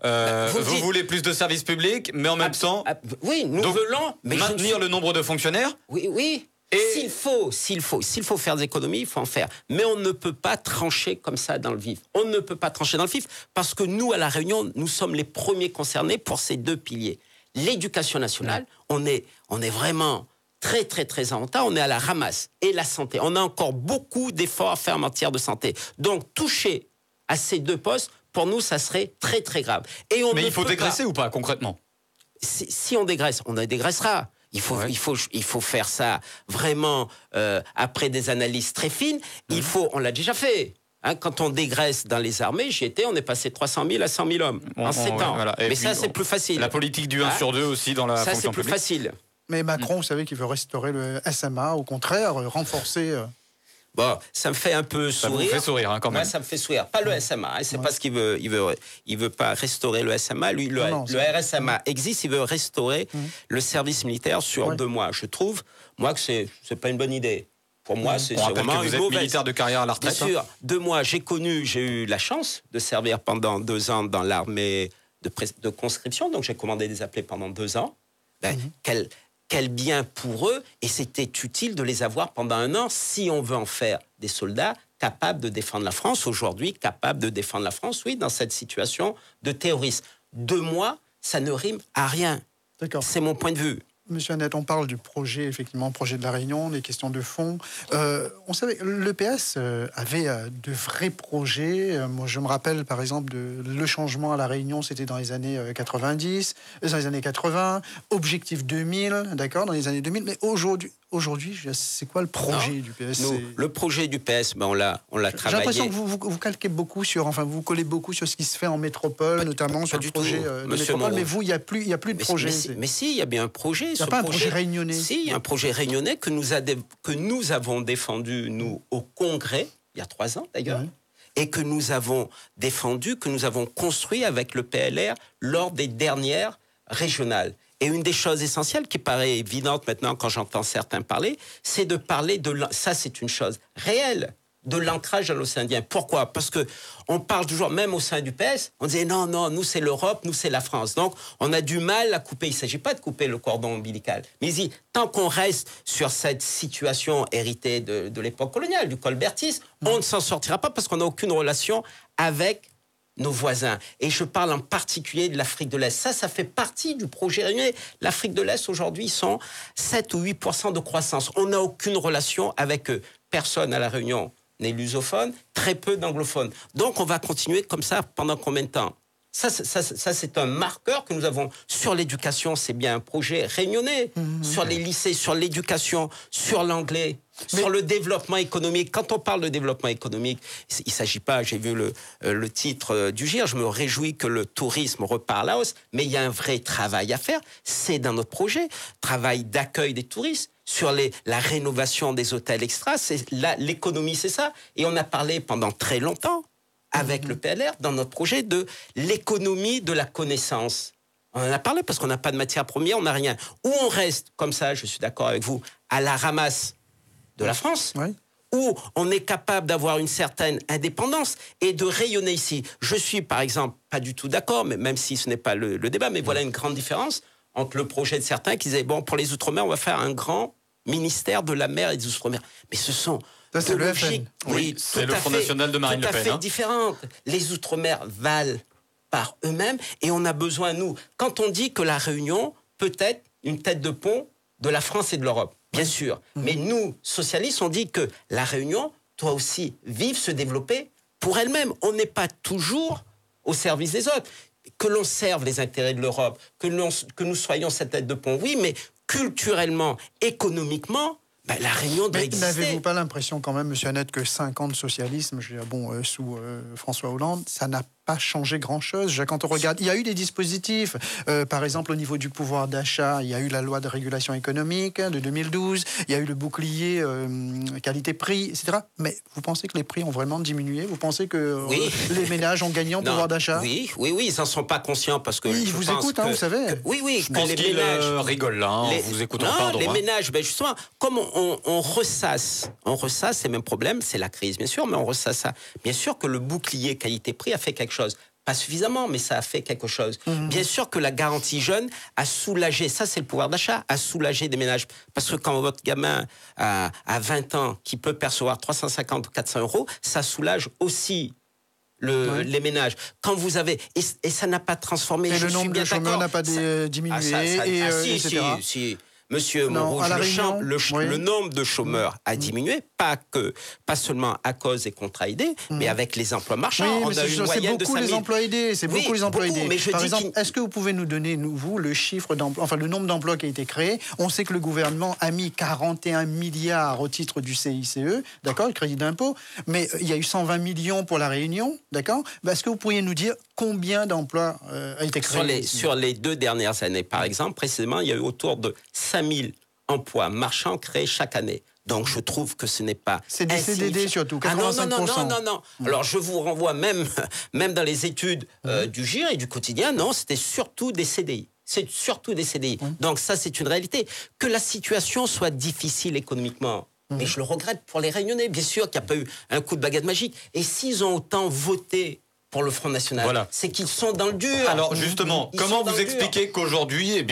Vous voulez plus de services publics, mais en même temps... Oui, nous voulons... maintenir le nombre de fonctionnaires. Oui. Et s'il faut faire des économies, il faut en faire. Mais on ne peut pas trancher comme ça dans le vif. On ne peut pas trancher dans le vif parce que nous, à La Réunion, nous sommes les premiers concernés pour ces deux piliers. L'éducation nationale, on est vraiment... très, très, très en retard, on est à la ramasse. Et la santé, on a encore beaucoup d'efforts à faire en matière de santé. Donc, toucher à ces deux postes, pour nous, ça serait très, très grave. Mais il faut dégraisser ou pas, concrètement ? Si on dégraisse, on dégraissera. Il faut faire ça vraiment après des analyses très fines. On l'a déjà fait. Quand on dégraisse dans les armées, on est passé de 300 000 à 100 000 hommes en 7 ans. Voilà. Mais ça, c'est plus facile. La politique du 1 sur 2 aussi dans la fonction publique. Ça, c'est plus facile. Mais Macron, vous savez qu'il veut restaurer le SMA, au contraire, renforcer... Bon, ça me fait un peu sourire. Ça vous fait sourire, quand même. Moi, ça me fait sourire. Pas le SMA, c'est pas ce qu'il veut. Il veut pas restaurer le SMA. Lui, le RSMA existe, il veut restaurer le service militaire sur 2 mois. Je trouve, moi, que c'est pas une bonne idée. Pour moi, c'est vraiment une mauvaise. Vous êtes militaire de carrière à la retraite. Bien sûr. 2 mois, j'ai eu la chance de servir pendant 2 ans dans l'armée de conscription. Donc, j'ai commandé des appelés pendant 2 ans. Quel bien pour eux, et c'était utile de les avoir pendant 1 an si on veut en faire des soldats capables de défendre la France, aujourd'hui capables de défendre la France, oui, dans cette situation de terrorisme. 2 mois, ça ne rime à rien. D'accord. C'est mon point de vue. Monsieur Honnête, on parle du projet, effectivement, projet de la Réunion, des questions de fond. On savait, le PS avait de vrais projets. Moi, je me rappelle, par exemple, le changement à la Réunion, c'était dans les années 90, dans les années 80, Objectif 2000, d'accord, dans les années 2000. Mais aujourd'hui, c'est quoi le projet du PS? Le projet du PS, on l'a travaillé. J'ai l'impression que vous calquez beaucoup vous collez beaucoup sur ce qui se fait en métropole, notamment sur le projet de métropole. Mais vous, il n'y a plus de projet. Mais si, il y a bien un projet. Il n'y a pas un projet réunionnais. Si, il y a un projet réunionnais que nous avons défendu, nous, au Congrès, il y a 3 ans d'ailleurs, et que nous avons défendu, que nous avons construit avec le PLR lors des dernières régionales. Et une des choses essentielles qui paraît évidente maintenant quand j'entends certains parler, c'est de parler ça c'est une chose réelle, de l'ancrage dans l'océan Indien. Pourquoi ? Parce que on parle toujours, même au sein du PS, on disait non, nous c'est l'Europe, nous c'est la France. Donc on a du mal à couper. Il ne s'agit pas de couper le cordon ombilical. Mais il dit, tant qu'on reste sur cette situation héritée de l'époque coloniale, du colbertisme, on ne s'en sortira pas parce qu'on n'a aucune relation avec nos voisins. Et je parle en particulier de l'Afrique de l'Est. Ça fait partie du projet réunionnais. L'Afrique de l'Est, aujourd'hui, sont 7 ou 8% de croissance. On n'a aucune relation avec eux. Personne à La Réunion n'est lusophone, très peu d'anglophones. Donc, on va continuer comme ça pendant combien de temps ? Ça, c'est un marqueur que nous avons sur l'éducation. C'est bien un projet réunionnais. Sur les lycées, sur l'éducation, sur l'anglais, sur le développement économique. Quand on parle de développement économique, il ne s'agit pas, j'ai vu le titre du GIR, je me réjouis que le tourisme repart à la hausse, mais il y a un vrai travail à faire. C'est dans notre projet, travail d'accueil des touristes, sur la rénovation des hôtels extra. L'économie, c'est ça. Et on a parlé pendant très longtemps, avec le PLR, dans notre projet, de l'économie de la connaissance. On en a parlé parce qu'on n'a pas de matière première, on n'a rien. Ou on reste, comme ça, je suis d'accord avec vous, à la ramasse de la France, où on est capable d'avoir une certaine indépendance et de rayonner ici. Je suis, par exemple, pas du tout d'accord, mais même si ce n'est pas le débat, mais voilà une grande différence entre le projet de certains qui disaient, bon, pour les Outre-mer, on va faire un grand ministère de la mer et des Outre-mer. Mais ce sont... Ça, c'est le FN. Oui, c'est le Front National de Marine Le Pen. Tout à fait différente. Les Outre-mer valent par eux-mêmes et on a besoin, nous, quand on dit que la Réunion peut être une tête de pont de la France et de l'Europe, bien sûr. Mais nous, socialistes, on dit que la Réunion doit aussi vivre, se développer pour elle-même. On n'est pas toujours au service des autres. Que l'on serve les intérêts de l'Europe, que nous soyons cette tête de pont, oui, mais culturellement, économiquement, la Réunion doit exister. N'avez-vous pas l'impression quand même, M. Annette, que 5 ans de socialisme, sous François Hollande, ça n'a pas changé grand-chose? Quand on regarde, il y a eu des dispositifs, par exemple au niveau du pouvoir d'achat, il y a eu la loi de régulation économique de 2012, il y a eu le bouclier qualité-prix, etc. Mais vous pensez que les prix ont vraiment diminué? Vous pensez que les ménages ont gagné en pouvoir d'achat? Oui, ils n'en sont pas conscients parce que... Ils vous écoutent, vous savez. Je pense qu'ils rigolent là, en vous écoutant. Les ménages, justement, comme on ressasse les mêmes problèmes, c'est la crise, bien sûr, mais on ressasse ça. Bien sûr que le bouclier qualité-prix a fait quelque chose. Pas suffisamment, mais ça a fait quelque chose. Bien sûr que la garantie jeune a soulagé, ça c'est le pouvoir d'achat, a soulagé des ménages. Parce que quand votre gamin a 20 ans, qui peut percevoir 350 ou 400 euros, ça soulage aussi les ménages. Quand vous avez... Et ça n'a pas transformé... Et le nombre de chômeurs n'a pas diminué, etc. Si. Monsieur Montrouge, le nombre de chômeurs a diminué, pas seulement à cause des contrats aidés, mais avec les emplois marchands. Oui, c'est beaucoup les emplois aidés. Mais par exemple, est-ce que vous pouvez nous donner, vous, le chiffre d'emploi, le nombre d'emplois qui a été créé? On sait que le gouvernement a mis 41 milliards au titre du CICE, d'accord, le crédit d'impôt, mais il y a eu 120 millions pour la Réunion, d'accord. Est-ce que vous pourriez nous dire combien d'emplois a été créé? Sur les 2 dernières années, par exemple, précisément, il y a eu autour de 5000 emplois marchands créés chaque année. Donc, je trouve que ce n'est pas... C'est des CDD surtout, 85%. Non. Alors, je vous renvoie même dans les études du GIR et du quotidien, non, c'était surtout des CDI. C'est surtout des CDI. Donc, ça, c'est une réalité. Que la situation soit difficile économiquement, mais je le regrette pour les Réunionnais. Bien sûr qu'il n'y a pas eu un coup de baguette magique. Et s'ils ont autant voté pour le Front National, c'est qu'ils sont dans le dur. Alors justement, comment vous expliquez qu'aujourd'hui,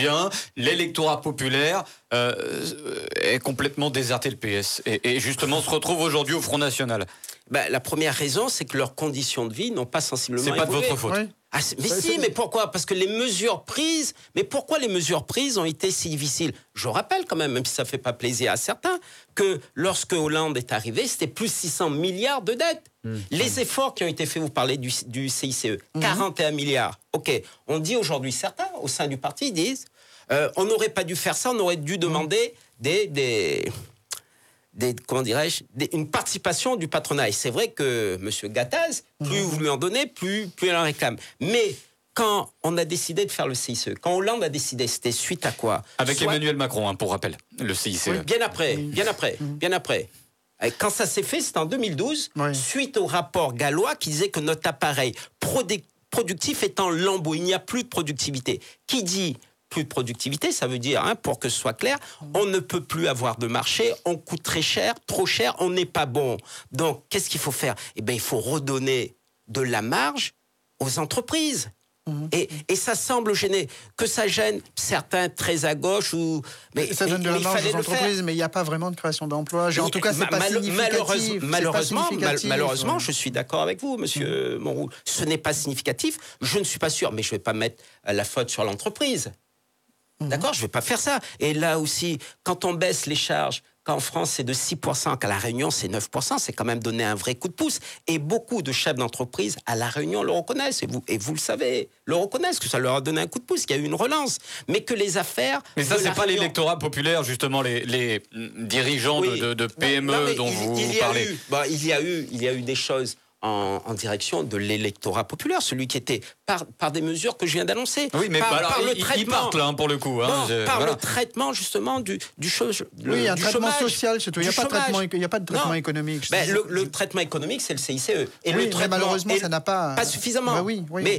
l'électorat populaire est complètement déserté le PS et justement se retrouve aujourd'hui au Front National? La première raison, c'est que leurs conditions de vie n'ont pas sensiblement évolué. C'est pas de votre faute. Mais pourquoi? Parce que les mesures prises... Mais pourquoi les mesures prises ont été si difficiles? Je rappelle quand même si ça fait pas plaisir à certains, que lorsque Hollande est arrivé, c'était plus 600 milliards de dettes. Les efforts qui ont été faits, vous parlez du CICE, 41 milliards. OK, on dit aujourd'hui, certains au sein du parti disent, on n'aurait pas dû faire ça, on aurait dû demander une participation du patronat. Et c'est vrai que M. Gattaz, plus vous lui en donnez, plus il en réclame. Mais quand on a décidé de faire le CICE, quand Hollande a décidé, c'était suite à quoi? Avec Emmanuel Macron, pour rappel, le CICE. Oui, bien après. Et quand ça s'est fait, c'était en 2012, suite au rapport gallois qui disait que notre appareil productif est en lambeaux. Il n'y a plus de productivité. Qui dit plus de productivité, ça veut dire, pour que ce soit clair, on ne peut plus avoir de marché, on coûte très cher, trop cher, on n'est pas bon. Donc, qu'est-ce qu'il faut faire ? Eh bien, il faut redonner de la marge aux entreprises. Et ça semble gêner. Que ça gêne certains très à gauche. Mais ça donne de la marge aux entreprises, mais il n'y a pas vraiment de création d'emplois. En tout cas, c'est pas significatif. Malheureusement, je suis d'accord avec vous, monsieur Monroux. Ce n'est pas significatif. Je ne suis pas sûr, mais je ne vais pas mettre la faute sur l'entreprise. D'accord ? Je ne vais pas faire ça. Et là aussi, quand on baisse les charges, qu'en France c'est de 6%, qu'à La Réunion c'est 9%, c'est quand même donner un vrai coup de pouce. Et beaucoup de chefs d'entreprise à La Réunion le reconnaissent, et vous le savez, le reconnaissent, que ça leur a donné un coup de pouce, qu'il y a eu une relance. Mais que les affaires... Mais ça, c'est pas l'électorat populaire, justement, les dirigeants de PME dont vous parlez. Il y a eu des choses en direction de l'électorat populaire, celui qui était par des mesures que je viens d'annoncer. Oui, mais par le traitement. Ils partent là, pour le coup. Le traitement, justement, du chômage. Oui, un traitement social, surtout. Il n'y a pas de traitement économique. Le traitement économique, c'est le CICE. Et le traitement, malheureusement, ça n'a pas... Pas suffisamment.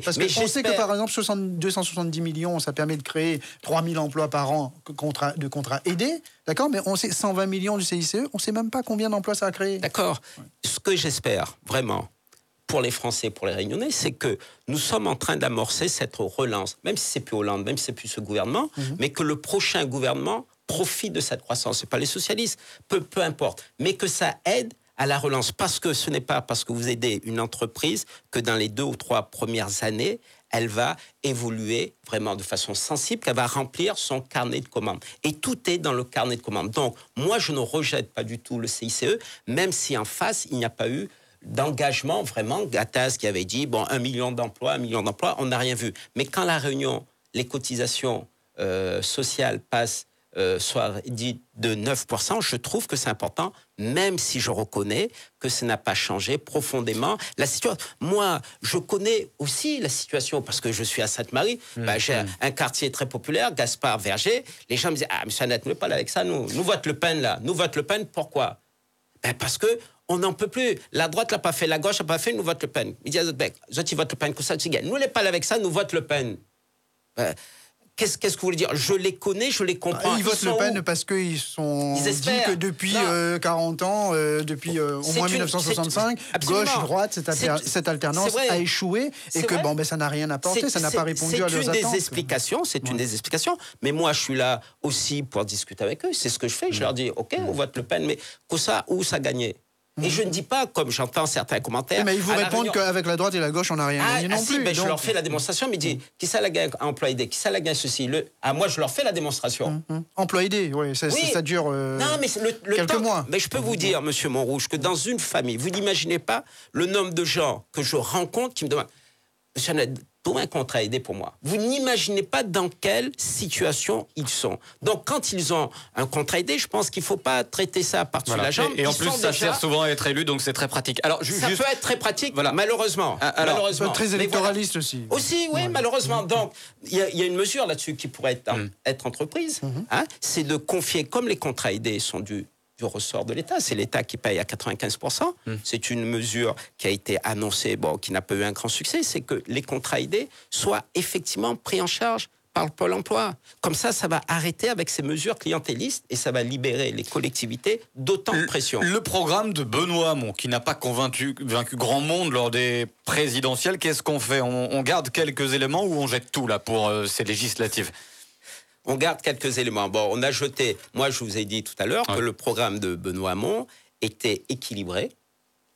Parce que on sait que, par exemple, 270 millions, ça permet de créer 3000 emplois par an de contrats aidés. D'accord, mais on sait 120 millions du CICE, on ne sait même pas combien d'emplois ça a créé. D'accord. Ce que j'espère, vraiment, pour les Français, pour les Réunionnais, c'est que nous sommes en train d'amorcer cette relance, même si c'est plus Hollande, même si c'est plus ce gouvernement, mais que le prochain gouvernement profite de cette croissance. C'est pas les socialistes, peu importe, mais que ça aide à la relance, parce que ce n'est pas parce que vous aidez une entreprise que dans les 2 ou 3 premières années, elle va évoluer vraiment de façon sensible, qu'elle va remplir son carnet de commandes. Et tout est dans le carnet de commandes. Donc, moi, je ne rejette pas du tout le CICE, même si en face, il n'y a pas eu d'engagement, vraiment. Gattaz qui avait dit, 1 million d'emplois, on n'a rien vu. Mais quand La Réunion, les cotisations sociales passent soit dit de 9%, je trouve que c'est important, même si je reconnais que ça n'a pas changé profondément la situation. Moi, je connais aussi la situation, parce que je suis à Sainte-Marie, j'ai un quartier très populaire, Gaspard Verger, les gens me disent, monsieur Annette, ne parlez pas avec ça, nous vote Le Pen, là. Nous vote Le Pen, pourquoi ? Parce que on n'en peut plus. La droite l'a pas fait, la gauche l'a pas fait, nous vote Le Pen. Ils disent, ils votent Le Pen, que ça, tu gagnes. Nous, les parlez avec ça, nous vote Le Pen. Qu'est-ce que vous voulez dire ? Je les connais, je les comprends. Ils votent Le Pen parce qu'ils sont dit que depuis 40 ans, depuis au moins 1965, gauche-droite, cette alternance a échoué et que ça n'a rien apporté, ça n'a pas répondu à leurs attentes. C'est une des explications. Mais moi, je suis là aussi pour discuter avec eux. C'est ce que je fais. Je leur dis, OK, on vote Le Pen, mais où ça gagnait ? Et je ne dis pas, comme j'entends certains commentaires... Mais ils vous répondent qu'avec la droite et la gauche, on n'a rien gagné non plus. Je leur fais la démonstration, mais dis, qui ça la gagne emploi aidé ? Qui ça la gagne ceci ? Moi, je leur fais la démonstration. Emploi aidé, ça dure quelques mois. Mais je peux vous dire, monsieur Montrouge, que dans une famille, vous n'imaginez pas le nombre de gens que je rencontre qui me demandent, monsieur Annette, pour un contrat aidé pour moi. Vous n'imaginez pas dans quelle situation ils sont. Donc, quand ils ont un contrat aidé, je pense qu'il ne faut pas traiter ça par-dessus la jambe. Et en plus, ça sert souvent à être élu, donc c'est très pratique. Alors, ça peut être très pratique, malheureusement. Malheureusement. Très électoraliste aussi. Aussi, oui, malheureusement. Donc, il y a une mesure là-dessus qui pourrait être entreprise. C'est de confier, comme les contrats aidés sont du ressort de l'État. C'est l'État qui paye à 95%. C'est une mesure qui a été annoncée, qui n'a pas eu un grand succès, c'est que les contrats aidés soient effectivement pris en charge par le Pôle emploi. Comme ça va arrêter avec ces mesures clientélistes et ça va libérer les collectivités d'autant de pression. Le programme de Benoît Hamon, qui n'a pas vaincu grand monde lors des présidentielles, qu'est-ce qu'on fait ? On garde quelques éléments ou on jette tout là pour ces législatives ? On garde quelques éléments. On a jeté... Moi, je vous ai dit tout à l'heure que le programme de Benoît Hamon était équilibré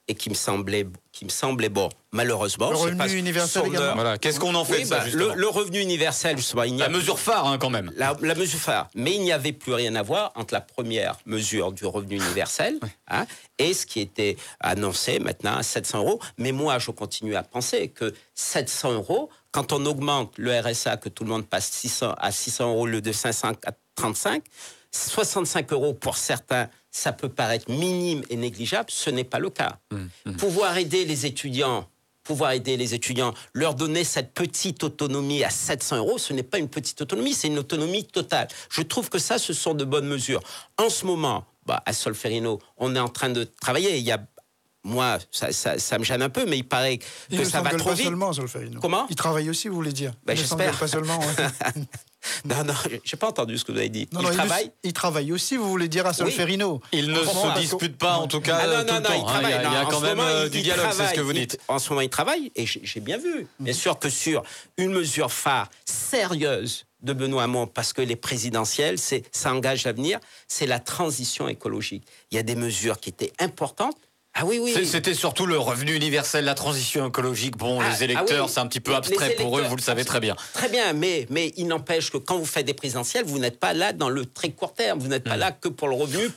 et qui me semblait bon. Malheureusement, le revenu universel également. Voilà. Qu'est-ce qu'on en fait le revenu universel, justement, la mesure phare, quand même. La mesure phare. Mais il n'y avait plus rien à voir entre la première mesure du revenu universel et ce qui était annoncé maintenant à 700 €. Mais moi, je continue à penser que 700 €, quand on augmente le RSA, que tout le monde passe à 600 € au lieu de 500 à 35, 65 € pour certains, ça peut paraître minime et négligeable, ce n'est pas le cas. Pouvoir aider les étudiants, leur donner cette petite autonomie à 700 €, ce n'est pas une petite autonomie, c'est une autonomie totale. Je trouve que ça, ce sont de bonnes mesures. En ce moment, à Solferino, on est en train de travailler. Moi, ça me gêne un peu, mais il paraît que ça va trop vite. Pas seulement, Solferino. Comment ? Il travaille aussi, vous voulez dire. J'espère. Pas seulement. Non, j'ai pas entendu ce que vous avez dit. Il travaille aussi, vous voulez dire à Solferino. Il ne se dispute pas, en tout cas, tout le temps. Il y a quand même du dialogue, c'est ce que vous dites. En ce moment, il travaille, et j'ai bien vu. Bien sûr que sur une mesure phare, sérieuse, de Benoît Hamon, parce que les présidentielles, ça engage l'avenir, c'est la transition écologique. Il y a des mesures qui étaient importantes. Ah oui. C'était surtout le revenu universel, la transition écologique. Bon, les électeurs, c'est un petit peu abstrait pour eux, vous le savez très bien. Très bien, mais il n'empêche que quand vous faites des présidentielles, vous n'êtes pas là dans le très court terme. Vous n'êtes pas là que pour le revenu,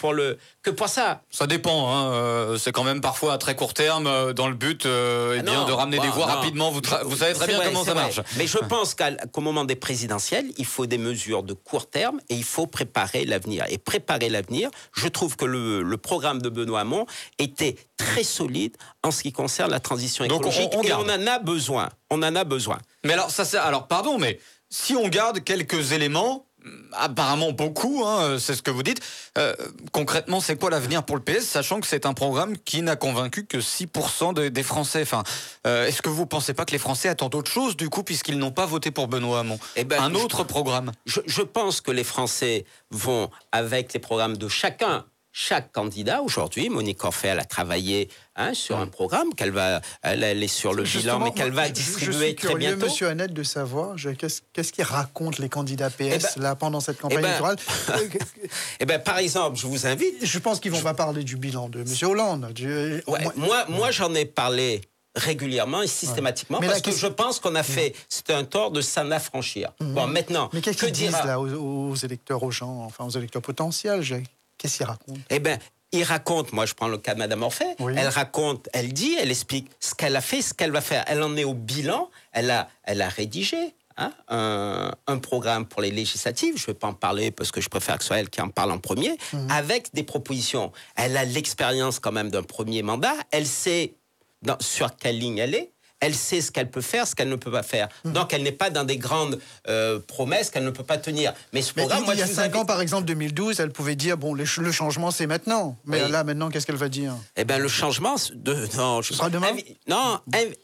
que pour ça. Ça dépend. Hein. C'est quand même parfois à très court terme, dans le but de ramener des voix rapidement. Vous savez très bien comment ça marche. Mais je pense qu'au moment des présidentielles, il faut des mesures de court terme et il faut préparer l'avenir. Et préparer l'avenir, je trouve que le programme de Benoît Hamon était très solide en ce qui concerne la transition écologique. Donc on en a besoin. On en a besoin. Mais alors, pardon, mais si on garde quelques éléments, apparemment beaucoup, hein, c'est ce que vous dites, concrètement, c'est quoi l'avenir pour le PS, sachant que c'est un programme qui n'a convaincu que 6% des Français. Enfin, est-ce que vous ne pensez pas que les Français attendent autre chose, du coup, puisqu'ils n'ont pas voté pour Benoît Hamon ? Un autre programme. Je pense que les Français vont, avec les programmes de chaque candidat, aujourd'hui, Monique Orphée, elle a travaillé sur un programme elle est sur le bilan, mais qu'elle va distribuer très bientôt. Je suis curieux, monsieur Annette, de savoir qu'est-ce qu'ils racontent les candidats PS pendant cette campagne électorale. Par exemple, je vous invite... Je pense qu'ils ne vont pas parler du bilan de monsieur Hollande. Moi, j'en ai parlé régulièrement et systématiquement, parce que je pense qu'on a fait, c'était un tort de s'en affranchir. Bon, maintenant, mais qu'est-ce qu'ils disent là aux électeurs, aux électeurs potentiels, qu'est-ce qu'ils racontent ? Il raconte, moi je prends le cas de Mme Orphée, elle raconte, elle explique ce qu'elle a fait, ce qu'elle va faire. Elle en est au bilan, elle a rédigé un programme pour les législatives, je ne vais pas en parler parce que je préfère que ce soit elle qui en parle en premier, avec des propositions. Elle a l'expérience quand même d'un premier mandat, elle sait sur quelle ligne elle est, elle sait ce qu'elle peut faire, ce qu'elle ne peut pas faire. Donc, elle n'est pas dans des grandes promesses qu'elle ne peut pas tenir. Mais ce programme, il y a 5 ans, par exemple, 2012, elle pouvait dire, le changement, c'est maintenant. Mais là, maintenant, qu'est-ce qu'elle va dire ? Le changement... Ce sera demain ?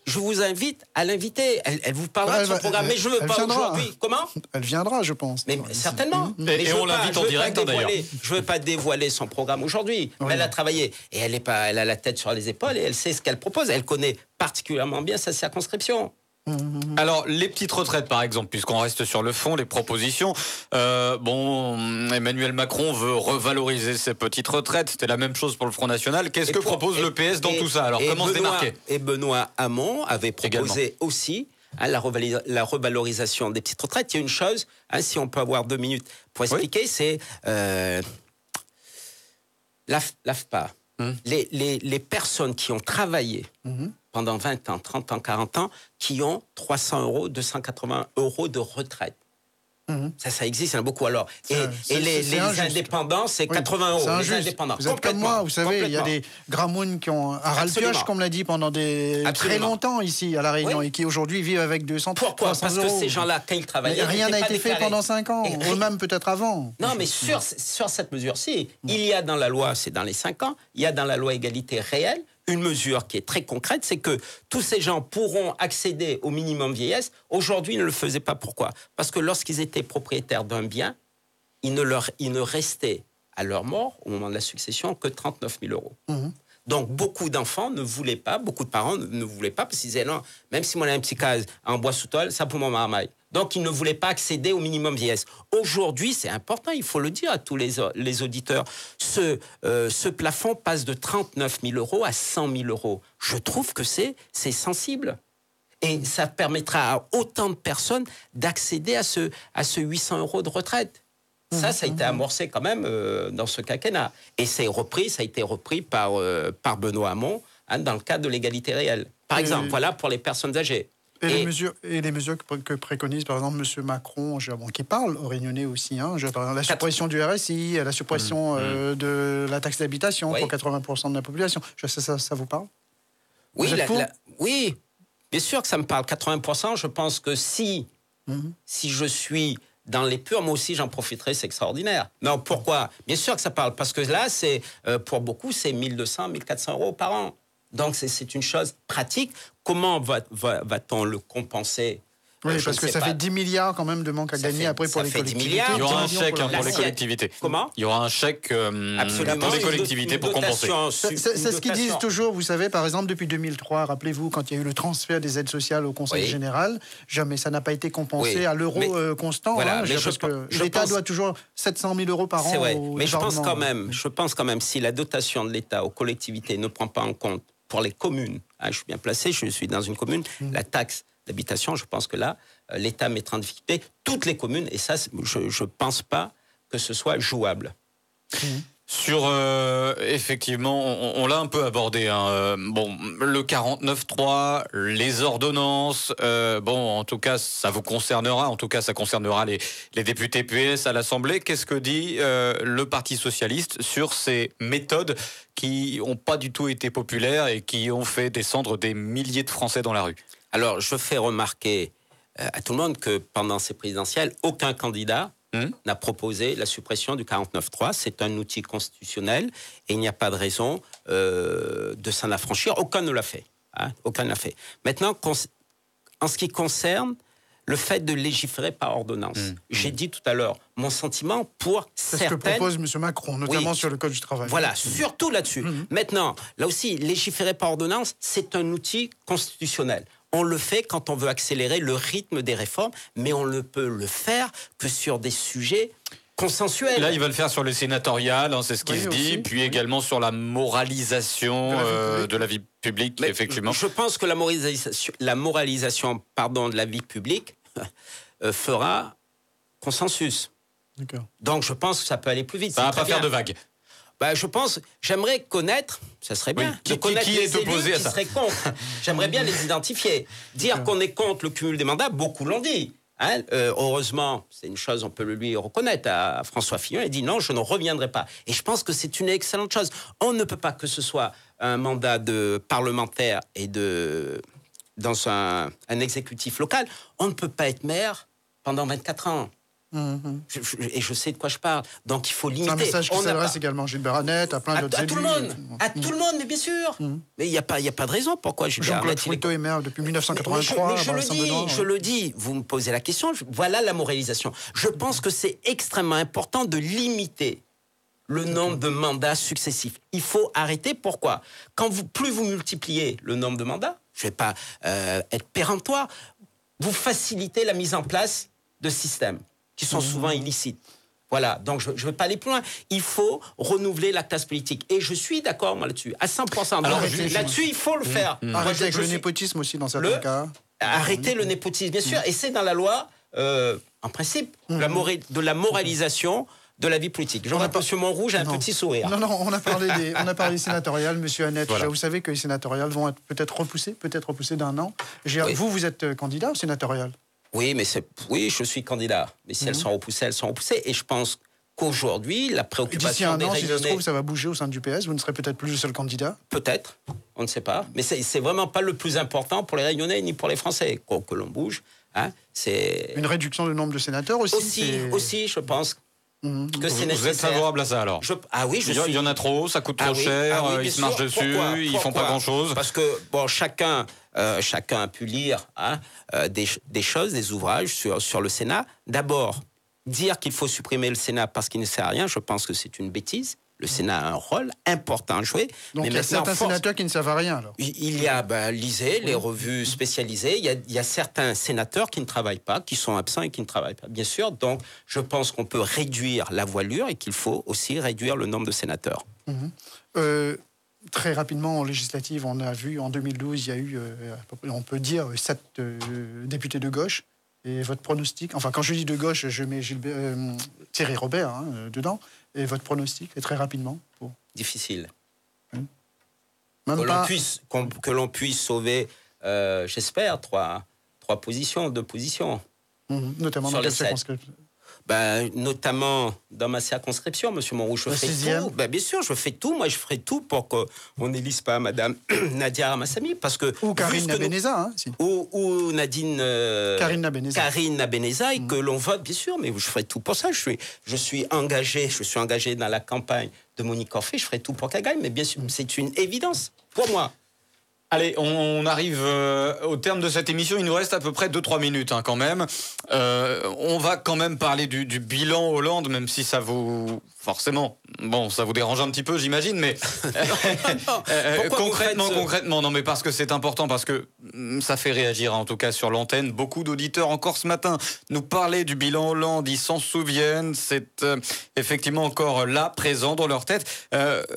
Je vous invite à l'inviter. Elle vous parlera de son programme, mais je ne veux pas aujourd'hui. Comment ? Elle viendra, je pense. Mais certainement. Et on l'invite en direct, d'ailleurs. Je ne veux pas dévoiler son programme aujourd'hui. Mais elle a travaillé. Et elle a la tête sur les épaules et elle sait ce qu'elle propose. Elle connaît particulièrement bien sa circonscription. Alors, les petites retraites, par exemple, puisqu'on reste sur le fond, les propositions. Emmanuel Macron veut revaloriser ses petites retraites. C'était la même chose pour le Front National. Qu'est-ce que propose le PS dans tout ça ? Alors, comment se démarquer ? Et Benoît Hamon avait proposé aussi la revalorisation des petites retraites. Il y a une chose, si on peut avoir 2 minutes pour expliquer, c'est l'AFPA. Les personnes qui ont travaillé pendant 20 ans, 30 ans, 40 ans, qui ont 300 euros, 280 euros de retraite. Ça existe, il y en a beaucoup. Alors, les indépendants, c'est 80 euros. C'est les indépendants. Vous êtes comme moi, vous savez, il y a des gramounes qui ont un ras-le-pioche, comme l'a dit, pendant très longtemps ici à La Réunion, et qui aujourd'hui vivent avec 200, 300 euros. Pourquoi ? Parce que ces gens-là, quand ils travaillaient, rien n'a été fait pendant 5 ans, ou même peut-être avant. Non, mais sur cette mesure-ci, il y a dans la loi, c'est dans les 5 ans, il y a dans la loi égalité réelle, une mesure qui est très concrète, c'est que tous ces gens pourront accéder au minimum vieillesse. Aujourd'hui, ils ne le faisaient pas. Pourquoi ? Parce que lorsqu'ils étaient propriétaires d'un bien, il ne restait à leur mort, au moment de la succession, que 39 000 euros. Donc, beaucoup d'enfants ne voulaient pas, beaucoup de parents ne voulaient pas, parce qu'ils disaient non, même si moi j'ai un petit case en bois sous tôle, ça pour mon marmaille. Donc, ils ne voulaient pas accéder au minimum vieillesse. Aujourd'hui, c'est important, il faut le dire à tous les auditeurs, ce plafond passe de 39 000 euros à 100 000 euros. Je trouve que c'est sensible. Et ça permettra à autant de personnes d'accéder à ce 800 euros de retraite. Ça a été amorcé quand même dans ce quinquennat. Et ça a été repris par Benoît Hamon dans le cadre de l'égalité réelle. Par exemple, voilà pour les personnes âgées. Et les mesures que préconise, par exemple, M. Macron, qui parle aux Réunionnais aussi, la suppression du RSI, la suppression de la taxe d'habitation pour 80% de la population. Ça vous parle ? Oui, oui, bien sûr que ça me parle. 80%, je pense que si je suis dans les purs, moi aussi j'en profiterai, c'est extraordinaire. Non, pourquoi ? Bien sûr que ça parle, parce que là, pour beaucoup, c'est 1 200, 1 400 euros par an. Donc, c'est une chose pratique. Comment va-t-on le compenser ? Oui, parce que ça fait 10 milliards quand même de manque à gagner après pour les collectivités. Il y aura un chèque pour les collectivités. Comment ? Il y aura un chèque pour les collectivités pour compenser. C'est ce qu'ils disent toujours, vous savez, par exemple, depuis 2003, rappelez-vous, quand il y a eu le transfert des aides sociales au Conseil général, jamais ça n'a pas été compensé à l'euro constant. Voilà, parce que l'État doit toujours 700 000 euros par an. Mais je pense quand même, si la dotation de l'État aux collectivités ne prend pas en compte pour les communes, je suis bien placé, je suis dans une commune, la taxe d'habitation, je pense que là, l'État mettra en difficulté toutes les communes, et ça, je ne pense pas que ce soit jouable. Sur, effectivement, on l'a un peu abordé, le 49.3, les ordonnances, en tout cas, ça vous concernera, ça concernera les députés PS à l'Assemblée. Qu'est-ce que dit le Parti Socialiste sur ces méthodes qui n'ont pas du tout été populaires et qui ont fait descendre des milliers de Français dans la rue ? Alors, je fais remarquer à tout le monde que pendant ces présidentielles, aucun candidat n'a proposé la suppression du 49.3. C'est un outil constitutionnel et il n'y a pas de raison de s'en affranchir. Aucun ne l'a fait. Aucun ne l'a fait. Maintenant, en ce qui concerne le fait de légiférer par ordonnance, j'ai dit tout à l'heure mon sentiment pour certaines... C'est ce que propose M. Macron, notamment sur le Code du travail. Voilà, surtout là-dessus. Maintenant, là aussi, légiférer par ordonnance, c'est un outil constitutionnel. On le fait quand on veut accélérer le rythme des réformes, mais on ne peut le faire que sur des sujets consensuels. Là, il va le faire sur le sénatorial, c'est ce qui se dit, puis également sur la moralisation de la vie publique, mais effectivement. Je pense que la moralisation de la vie publique fera consensus. D'accord. Donc, je pense que ça peut aller plus vite. Ça va pas faire de vagues. Je pense, j'aimerais connaître, ça serait bien, de connaître qui est opposé à ça. Serait contre. J'aimerais bien les identifier. Dire qu'on est contre le cumul des mandats, beaucoup l'ont dit. Heureusement, c'est une chose, on peut le lui reconnaître à François Fillon, il dit non, je ne reviendrai pas. Et je pense que c'est une excellente chose. On ne peut pas que ce soit un mandat de parlementaire et dans un exécutif local, on ne peut pas être maire pendant 24 ans. Et je sais de quoi je parle. Donc il faut limiter. C'est un message qui s'adresse également à Gilbert Annette, à plein d'autres élus. Tout le monde. À tout le monde, mais bien sûr. Mais il n'y a pas de raison pourquoi Gilbert Annette... Jean-Claude Fruteau est maire depuis 1983. Je le dis, vous me posez la question, voilà la moralisation. Je pense que c'est extrêmement important de limiter le nombre de mandats successifs. Il faut arrêter. Pourquoi ? Plus vous multipliez le nombre de mandats, je ne vais pas être péremptoire, vous facilitez la mise en place de systèmes qui sont souvent illicites. Voilà, donc je ne vais pas aller plus loin. Il faut renouveler la classe politique. Et je suis d'accord, moi, là-dessus, à 100%. Alors, là-dessus, il faut le faire. Arrêter avec le népotisme aussi, dans certains cas. Arrêter le népotisme, bien sûr. Et c'est dans la loi, en principe, de la moralisation de la vie politique. Je vois M. Montrouge, un petit sourire. Non, on a parlé sénatorial, M. Annette. Voilà. Vous savez que les sénatoriales vont être peut-être repoussées d'un an. Vous êtes candidat au sénatorial ? Oui, je suis candidat. Mais si elles sont repoussées, elles sont repoussées. Et je pense qu'aujourd'hui, la préoccupation des Réunionnais... D'ici un an, si ça se trouve, ça va bouger au sein du PS. Vous ne serez peut-être plus le seul candidat. Peut-être, on ne sait pas. Mais c'est vraiment pas le plus important pour les Réunionnais ni pour les Français. Que l'on bouge, c'est... Une réduction du nombre de sénateurs aussi. Aussi, je pense. Que c'est nécessaire. Vous êtes favorable à ça alors ? Il y en a trop, ça coûte trop cher, ils se marchent dessus, ils font pas grand-chose. Parce que chacun a pu lire des choses, des ouvrages sur le Sénat. D'abord, dire qu'il faut supprimer le Sénat parce qu'il ne sert à rien, je pense que c'est une bêtise. Le Sénat a un rôle important à jouer. Donc il y a certains sénateurs qui ne servent à rien alors. Il y a, lisez les revues spécialisées, il y a certains sénateurs qui ne travaillent pas, qui sont absents et qui ne travaillent pas, bien sûr. Donc je pense qu'on peut réduire la voilure et qu'il faut aussi réduire le nombre de sénateurs. Très rapidement, en législative, on a vu, en 2012, il y a eu, on peut dire, 7 députés de gauche. Et votre pronostic, quand je dis de gauche, je mets Thierry Robert dedans. Et votre pronostic, et très rapidement Difficile. Que l'on puisse sauver, j'espère, 2 positions. Notamment dans les circonscriptions. Notamment dans ma circonscription, M. Montrouge, je fais tout. Bien sûr, je fais tout. Moi, je ferai tout pour qu'on n'élise pas Mme Nadia Ramassamy. Ou Karine Nabeneza. Ou Nadine... Karine Nabeneza. Et que l'on vote, bien sûr. Mais je ferai tout pour ça. Je suis engagé dans la campagne de Monique Orphée. Je ferai tout pour qu'elle gagne. Mais bien sûr, c'est une évidence pour moi. Allez, on arrive au terme de cette émission. Il nous reste à peu près 2-3 minutes quand même. On va quand même parler du bilan Hollande, même si ça vous... Forcément, bon, ça vous dérange un petit peu, j'imagine, mais concrètement, non, mais parce que c'est important, parce que ça fait réagir, en tout cas sur l'antenne. Beaucoup d'auditeurs encore ce matin nous parlaient du bilan Hollande, ils s'en souviennent, c'est effectivement encore là, présent dans leur tête.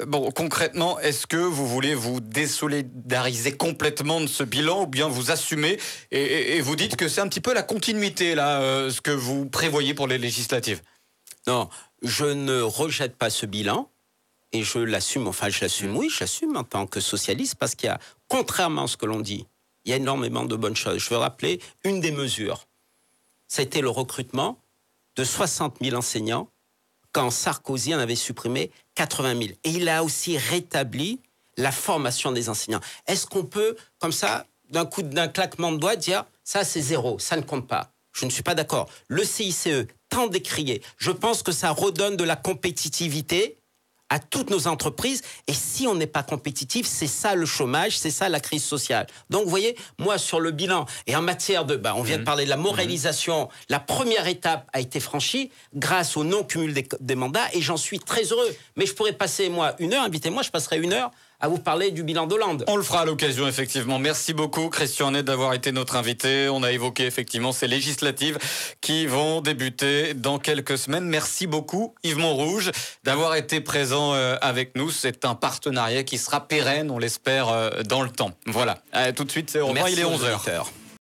Bon, concrètement, est-ce que vous voulez vous désolidariser complètement de ce bilan, ou bien vous assumez et vous dites que c'est un petit peu la continuité, là, ce que vous prévoyez pour les législatives? Non, je ne rejette pas ce bilan et je l'assume, oui, je l'assume en tant que socialiste parce qu'il y a, contrairement à ce que l'on dit, il y a énormément de bonnes choses. Je veux rappeler une des mesures. Ça a été le recrutement de 60 000 enseignants quand Sarkozy en avait supprimé 80 000. Et il a aussi rétabli la formation des enseignants. Est-ce qu'on peut, comme ça, d'un claquement de doigts, dire ça c'est zéro, ça ne compte pas? Je ne suis pas d'accord. Le CICE, tant décrié, je pense que ça redonne de la compétitivité à toutes nos entreprises. Et si on n'est pas compétitif, c'est ça le chômage, c'est ça la crise sociale. Donc, vous voyez, moi, sur le bilan, et en matière de... on vient de parler de la moralisation, la première étape a été franchie grâce au non-cumul des mandats, et j'en suis très heureux. Mais je pourrais passer, moi, une heure, invitez-moi, je passerai une heure à vous parler du bilan d'Hollande. On le fera à l'occasion, effectivement. Merci beaucoup, Christian Annette, d'avoir été notre invité. On a évoqué, effectivement, ces législatives qui vont débuter dans quelques semaines. Merci beaucoup, Yves Montrouge, d'avoir été présent avec nous. C'est un partenariat qui sera pérenne, on l'espère, dans le temps. Voilà. Tout de suite, c'est au revoir, il est 11h.